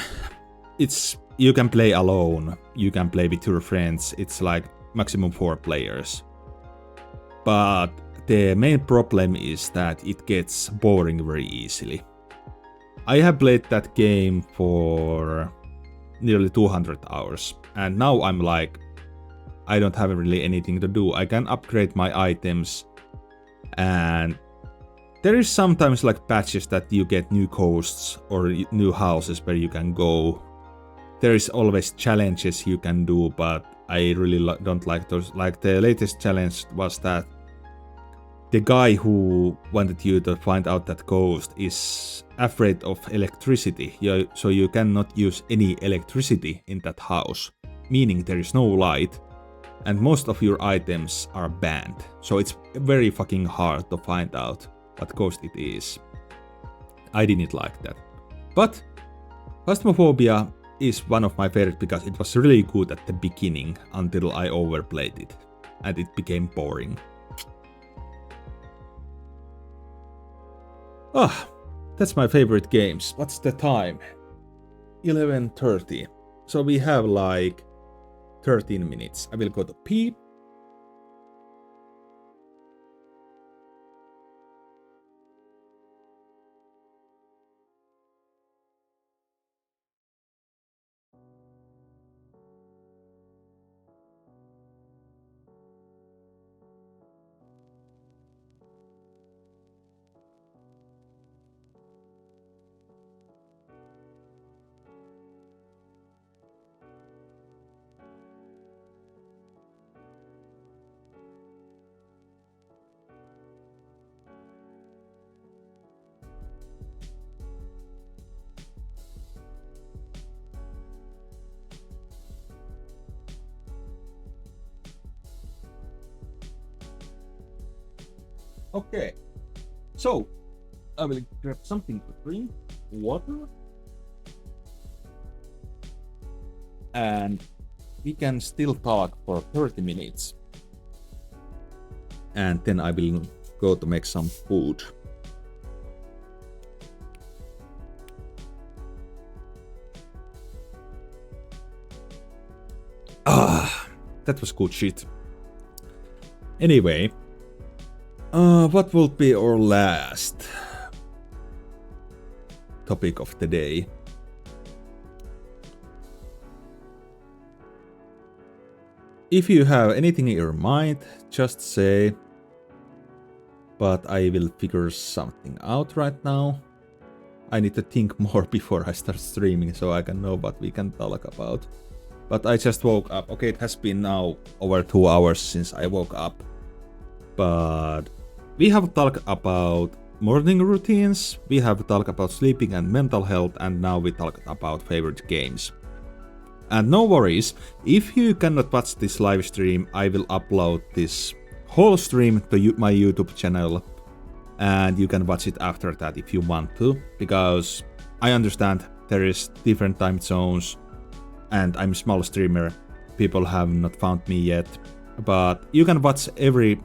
You can play alone, you can play with your friends. It's like maximum 4 players. But the main problem is that it gets boring very easily. I have played that game for nearly 200 hours, and now I'm like, I don't have really anything to do. I can upgrade my items, and there is sometimes like patches that you get new coasts or new houses where you can go. There is always challenges you can do, but I really don't like those. Like the latest challenge was that the guy who wanted you to find out that ghost is afraid of electricity, so you cannot use any electricity in that house, meaning there is no light, and most of your items are banned, so it's very fucking hard to find out what ghost it is. I didn't like that. But Phasmophobia is one of my favorite because it was really good at the beginning until I overplayed it, and it became boring. That's my favorite games. What's the time? 11:30. So we have like 13 minutes. I will go to pee. Okay, so I will grab something to drink, water, and we can still talk for 30 minutes. And then I will go to make some food. That was good shit. Anyway, what will be our last topic of the day? If you have anything in your mind, just say, but I will figure something out right now. I need to think more before I start streaming so I can know what we can talk about. But I just woke up. Okay, it has been now over 2 hours since I woke up. But we have talked about morning routines, we have talked about sleeping and mental health, and now we talked about favorite games. And no worries, if you cannot watch this live stream, I will upload this whole stream to my YouTube channel, and you can watch it after that if you want to, because I understand there is different time zones, and I'm a small streamer, people have not found me yet, but you can watch every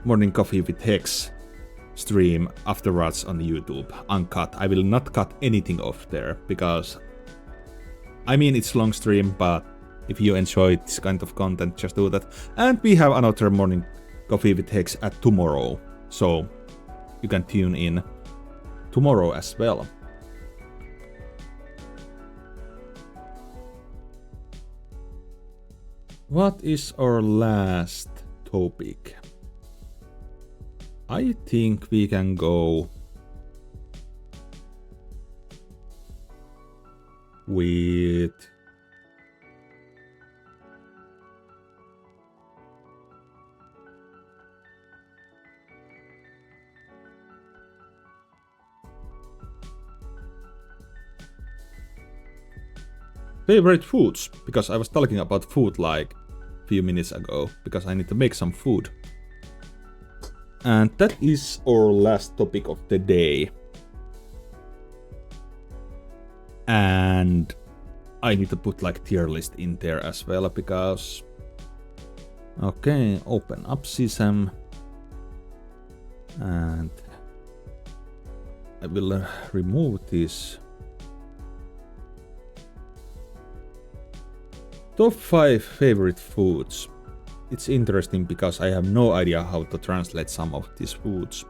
Morning Coffee with Hex stream afterwards on YouTube, uncut. I will not cut anything off there, because I mean it's long stream, but if you enjoy this kind of content, just do that. And we have another Morning Coffee with Hex at tomorrow, so you can tune in tomorrow as well. What is our last topic? I think we can go with favorite foods, because I was talking about food like a few minutes ago, because I need to make some food. And that is our last topic of the day. And I need to put like tier list in there as well, because okay, open up Sysam, and I will remove this. Top 5 favorite foods. It's interesting because I have no idea how to translate some of these foods.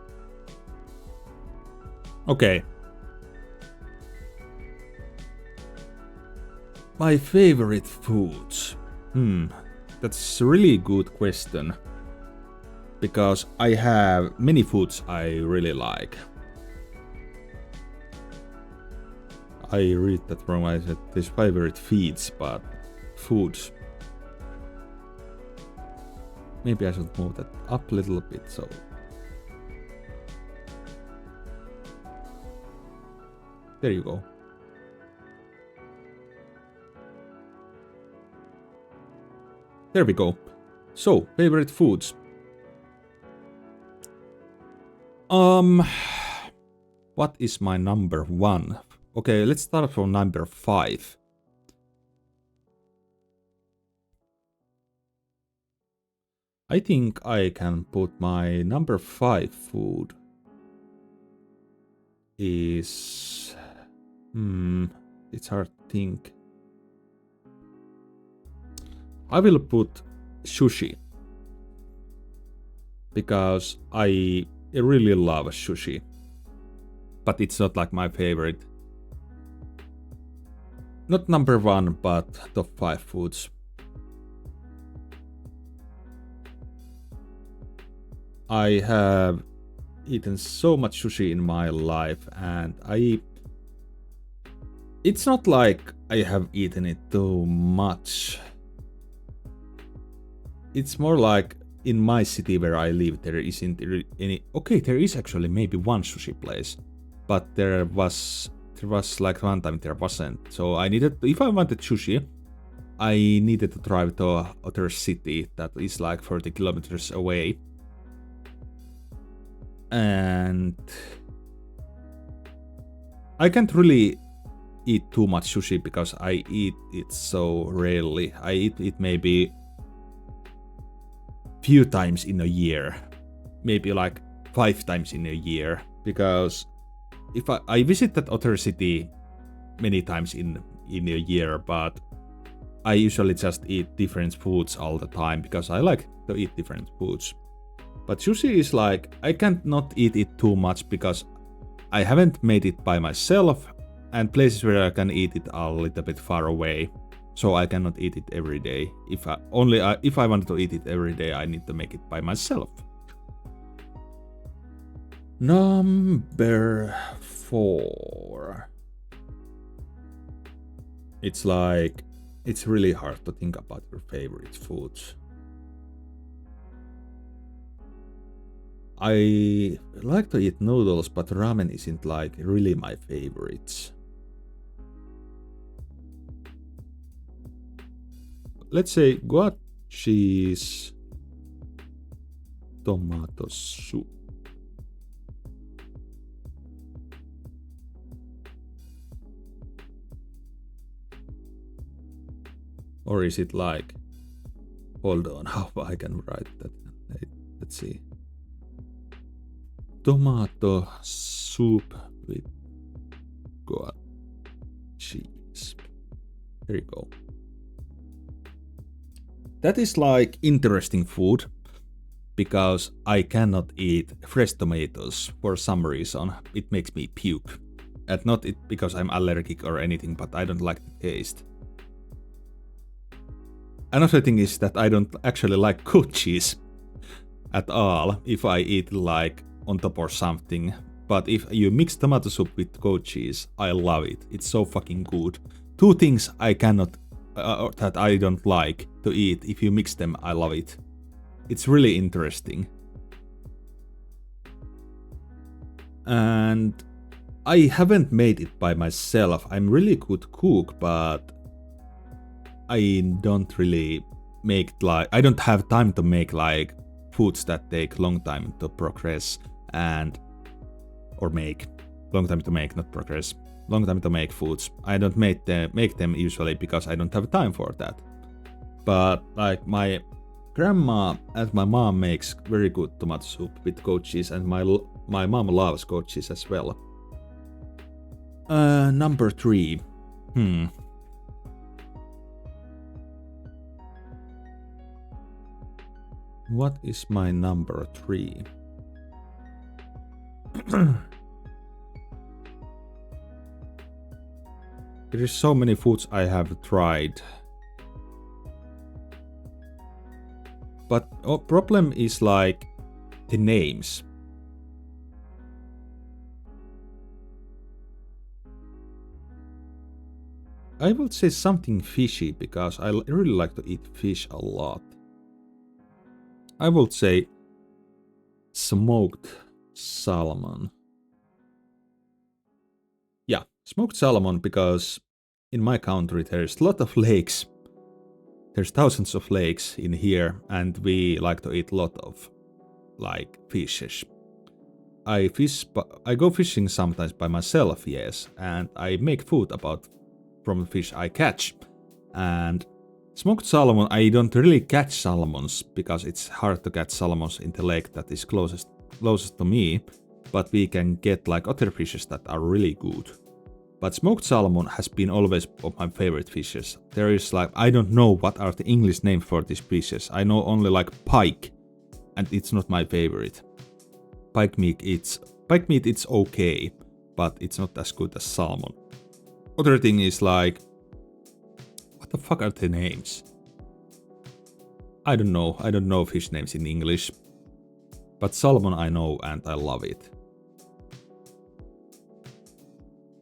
Okay. My favorite foods. That's a really good question. Because I have many foods I really like. I read that wrong. I said these favorite feeds, but foods. Maybe I should move that up a little bit, so. There you go. There we go. So, favorite foods. What is my number 1? Okay, let's start from number 5. I think I can put my number 5 food is... it's hard to think. I will put sushi. Because I really love sushi. But it's not like my favorite. Not number 1, but top 5 foods. I have eaten so much sushi in my life, and it's not like I have eaten it too much. It's more like in my city where I live, there isn't any. Okay, there is actually maybe one sushi place, but there was like one time there wasn't. So I needed, if I wanted sushi, I needed to drive to other city that is like 40 kilometers away. And I can't really eat too much sushi because I eat it so rarely. I eat it maybe few times in a year, maybe like 5 times in a year, because if I visit that other city many times in a year, but I usually just eat different foods all the time because I like to eat different foods. But sushi is like, I can't not eat it too much because I haven't made it by myself, and places where I can eat it are a little bit far away. So I cannot eat it every day. If I wanted to eat it every day, I need to make it by myself. Number 4. It's like, it's really hard to think about your favorite foods. I like to eat noodles, but ramen isn't like really my favorites. Let's say goat cheese tomato soup. Or is it like Hold on, how I can write that? Let's see. Tomato soup with goat cheese. There you go. That is like interesting food because I cannot eat fresh tomatoes for some reason. It makes me puke. And not it because I'm allergic or anything, but I don't like the taste. Another thing is that I don't actually like goat cheese at all if I eat like on top or something. But if you mix tomato soup with goat cheese, I love it. It's so fucking good. Two things I cannot, that I don't like to eat. If you mix them, I love it. It's really interesting. And I haven't made it by myself. I'm really good cook, but I don't really make like, I don't have time to make like foods that take long time to progress or make. Long time to make, not progress. Long time to make foods. I don't make them usually because I don't have time for that. But like my grandma and my mom makes very good tomato soup with goat cheese, and my mom loves goat cheese as well. Number 3. What is my number 3? There is so many foods I have tried. But problem is like the names. I would say something fishy because I really like to eat fish a lot. I would say smoked salmon. Yeah, smoked salmon because in my country there's a lot of lakes. There's thousands of lakes in here and we like to eat a lot of like fishes. I go fishing sometimes by myself, yes, and I make food from the fish I catch. And smoked salmon, I don't really catch salmons because it's hard to catch salmons in the lake that is closest to me, but we can get like other fishes that are really good. But smoked salmon has been always one of my favorite fishes. There is like, I don't know what are the English names for these fishes. I know only like pike, and it's not my favorite. Pike meat it's okay, but it's not as good as salmon. Other thing is like, what the fuck are the names? I don't know fish names in English. But salmon I know and I love it.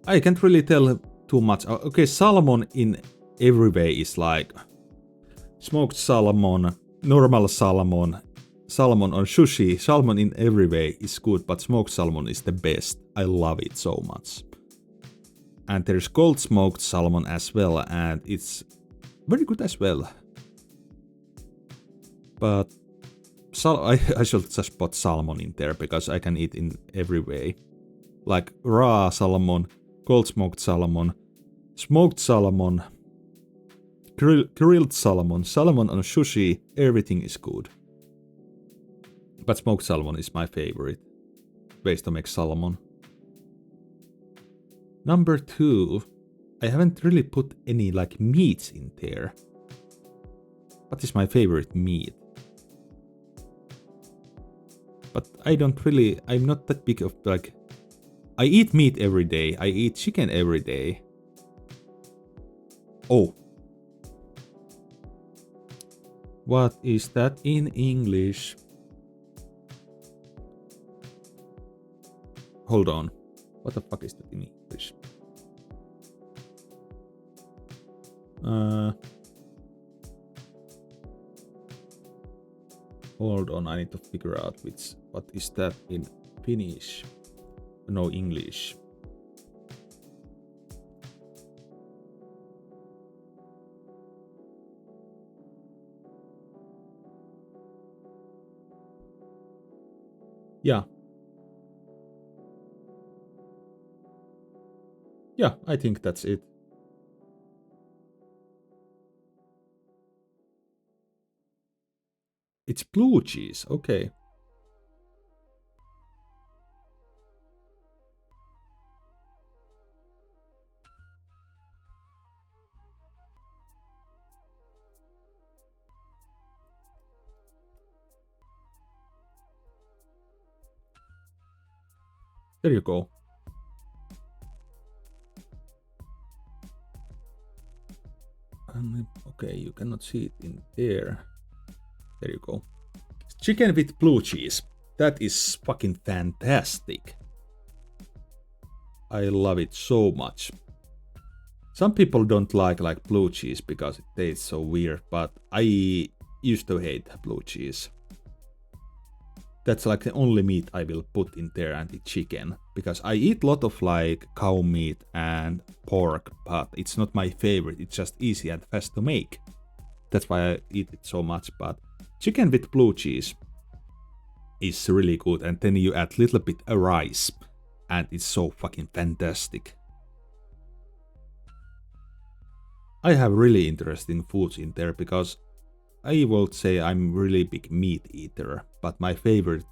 I can't really tell too much. Okay, salmon in every way is like smoked salmon, normal salmon, salmon on sushi. Salmon in every way is good, but smoked salmon is the best. I love it so much. And there's cold smoked salmon as well, and it's very good as well. But I should just put salmon in there because I can eat in every way. Like raw salmon, cold smoked salmon, smoked salmon, grilled salmon, salmon on sushi, everything is good. But smoked salmon is my favorite ways to make salmon. Number 2, I haven't really put any like meats in there. What is my favorite meat? But I'm not that big of like, I eat meat every day, I eat chicken every day. Oh. What is that in English? Hold on. What the fuck is that in English? Hold on, I need to figure out what is that in Finnish? No, English. Yeah. Yeah, I think that's it. It's blue cheese, okay. There you go. Okay, you cannot see it in there. There you go. Chicken with blue cheese. That is fucking fantastic. I love it so much. Some people don't like blue cheese because it tastes so weird, but I used to hate blue cheese. That's like the only meat I will put in there, and it's chicken. Because I eat a lot of like cow meat and pork, but it's not my favorite. It's just easy and fast to make. That's why I eat it so much. But chicken with blue cheese is really good. And then you add a little bit of rice. And it's so fucking fantastic. I have really interesting foods in there because I won't say I'm really big meat eater, but my favorite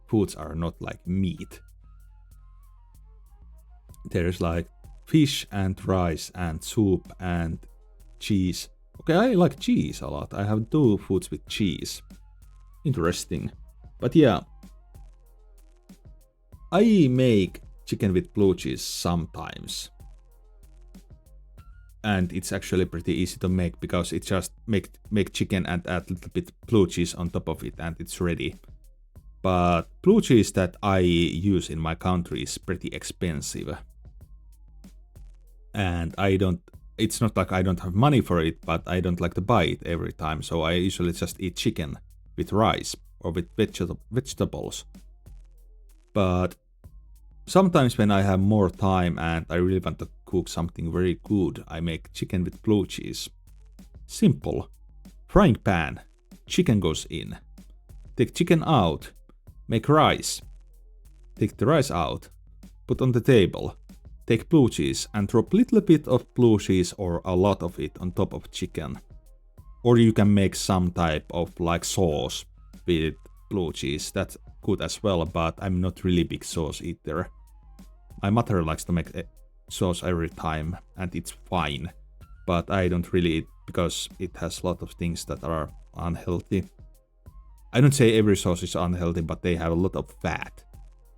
foods are not like meat. There's like fish and rice and soup and cheese. Okay, I like cheese a lot. I have 2 foods with cheese. Interesting. But yeah, I make chicken with blue cheese sometimes. And it's actually pretty easy to make because it just make chicken and add a little bit blue cheese on top of it and it's ready. But blue cheese that I use in my country is pretty expensive. And it's not like I don't have money for it, but I don't like to buy it every time. So I usually just eat chicken with rice or with vegetables. But sometimes when I have more time and I really want to cook something very good, I make chicken with blue cheese. Simple. Frying pan. Chicken goes in. Take chicken out. Make rice. Take the rice out. Put on the table. Take blue cheese and drop a little bit of blue cheese or a lot of it on top of chicken. Or you can make some type of like sauce with blue cheese. That's good as well, but I'm not really big sauce eater. My mother likes to make sauce every time and it's fine, but I don't really eat because it has a lot of things that are unhealthy. I don't say every sauce is unhealthy, but they have a lot of fat.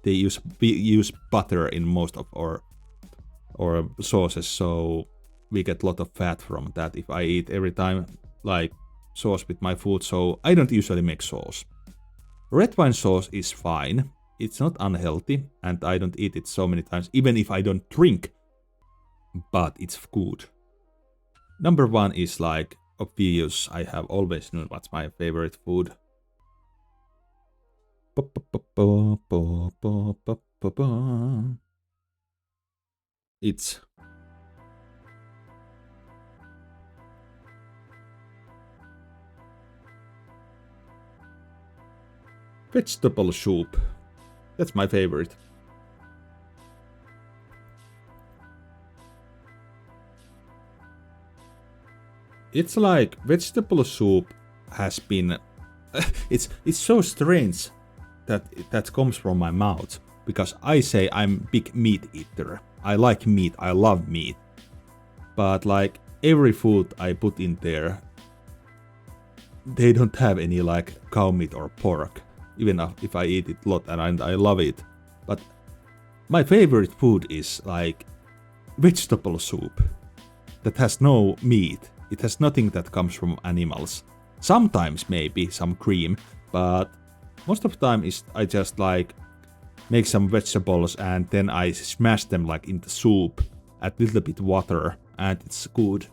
We use butter in most of our sauces, so we get a lot of fat from that if I eat every time like sauce with my food, so I don't usually make sauce. Red wine sauce is fine. It's not unhealthy, and I don't eat it so many times, even if I don't drink. But it's good. Number 1 is like obvious. I have always known what's my favorite food. It's vegetable soup. That's my favorite. It's like vegetable soup has been it's so strange that comes from my mouth because I say I'm big meat eater. I like meat, I love meat. But like every food I put in there, they don't have any like cow meat or pork. Even if I eat it a lot and I love it. But my favorite food is like vegetable soup that has no meat. It has nothing that comes from animals. Sometimes maybe some cream, but most of the time is I just like make some vegetables and then I smash them like in the soup, add a little bit water, and it's good.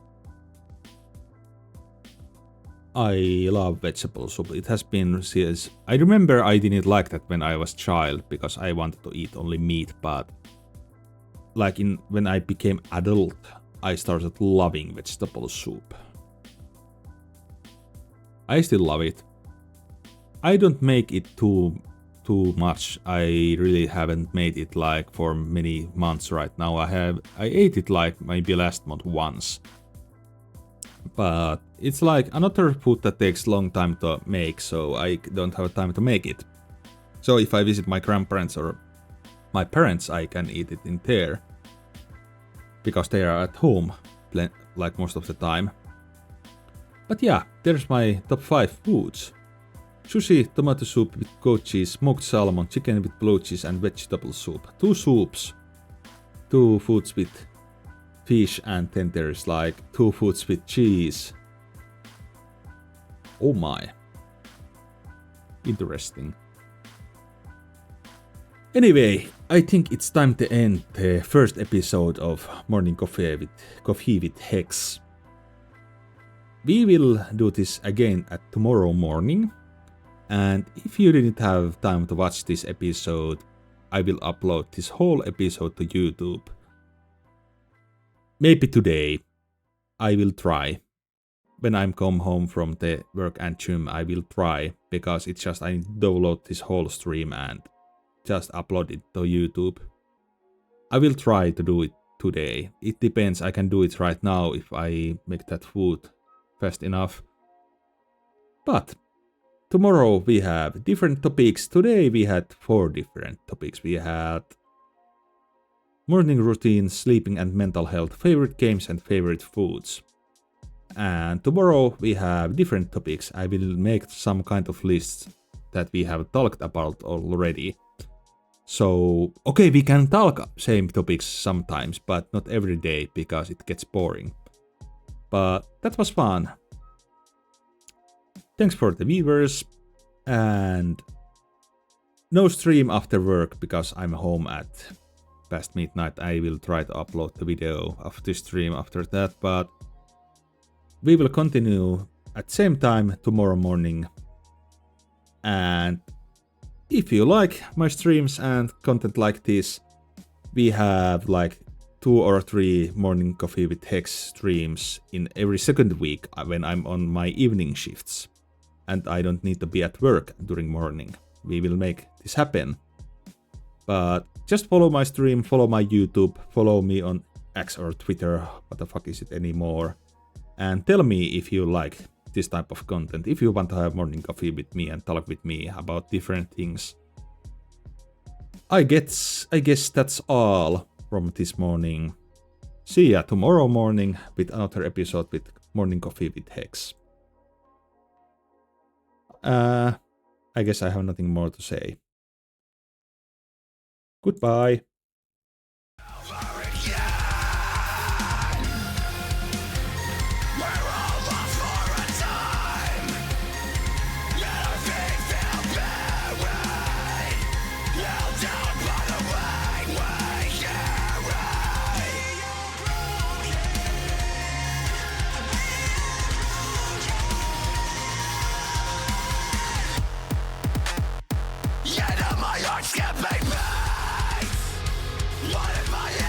I love vegetable soup. It has been since I remember I didn't like that when I was child because I wanted to eat only meat, but like when I became adult, I started loving vegetable soup. I still love it. I don't make it too much. I really haven't made it like for many months right now. I ate it like maybe last month once. but it's like another food that takes long time to make, so I don't have time to make it. So if I visit my grandparents or my parents, I can eat it in there, because they are at home, like most of the time. But yeah, there's my top 5 foods. Sushi, tomato soup with goat cheese, smoked salmon, chicken with blue cheese and vegetable soup. 2 soups, 2 foods with fish, and then there's like 2 foods with cheese. Oh my. Interesting. Anyway, I think it's time to end the first episode of Morning Coffee with Hex. We will do this again at tomorrow morning, and if you didn't have time to watch this episode, I will upload this whole episode to YouTube. Maybe today. I will try. When I come home from the work and gym, I will try, because it's just I download this whole stream and just upload it to YouTube. I will try to do it today. It depends, I can do it right now if I make that food fast enough. But tomorrow we have different topics. Today we had 4 different topics. We had morning routine, sleeping and mental health, favorite games and favorite foods. And tomorrow we have different topics. I will make some kind of lists that we have talked about already. So, okay, we can talk same topics sometimes, but not every day, because it gets boring. But that was fun. Thanks for the viewers, and no stream after work because I'm home at past midnight. I will try to upload the video of the stream after that, but we will continue at same time tomorrow morning. And if you like my streams and content like this, we have like 2 or 3 Morning Coffee with Hex streams in every second week when I'm on my evening shifts and I don't need to be at work during morning. We will make this happen. But just follow my stream, follow my YouTube, follow me on X or Twitter, what the fuck is it anymore, and tell me if you like this type of content, if you want to have morning coffee with me and talk with me about different things. I guess that's all from this morning. See ya tomorrow morning with another episode with Morning Coffee with Hex. I guess I have nothing more to say. Goodbye. Skipping pace. What if I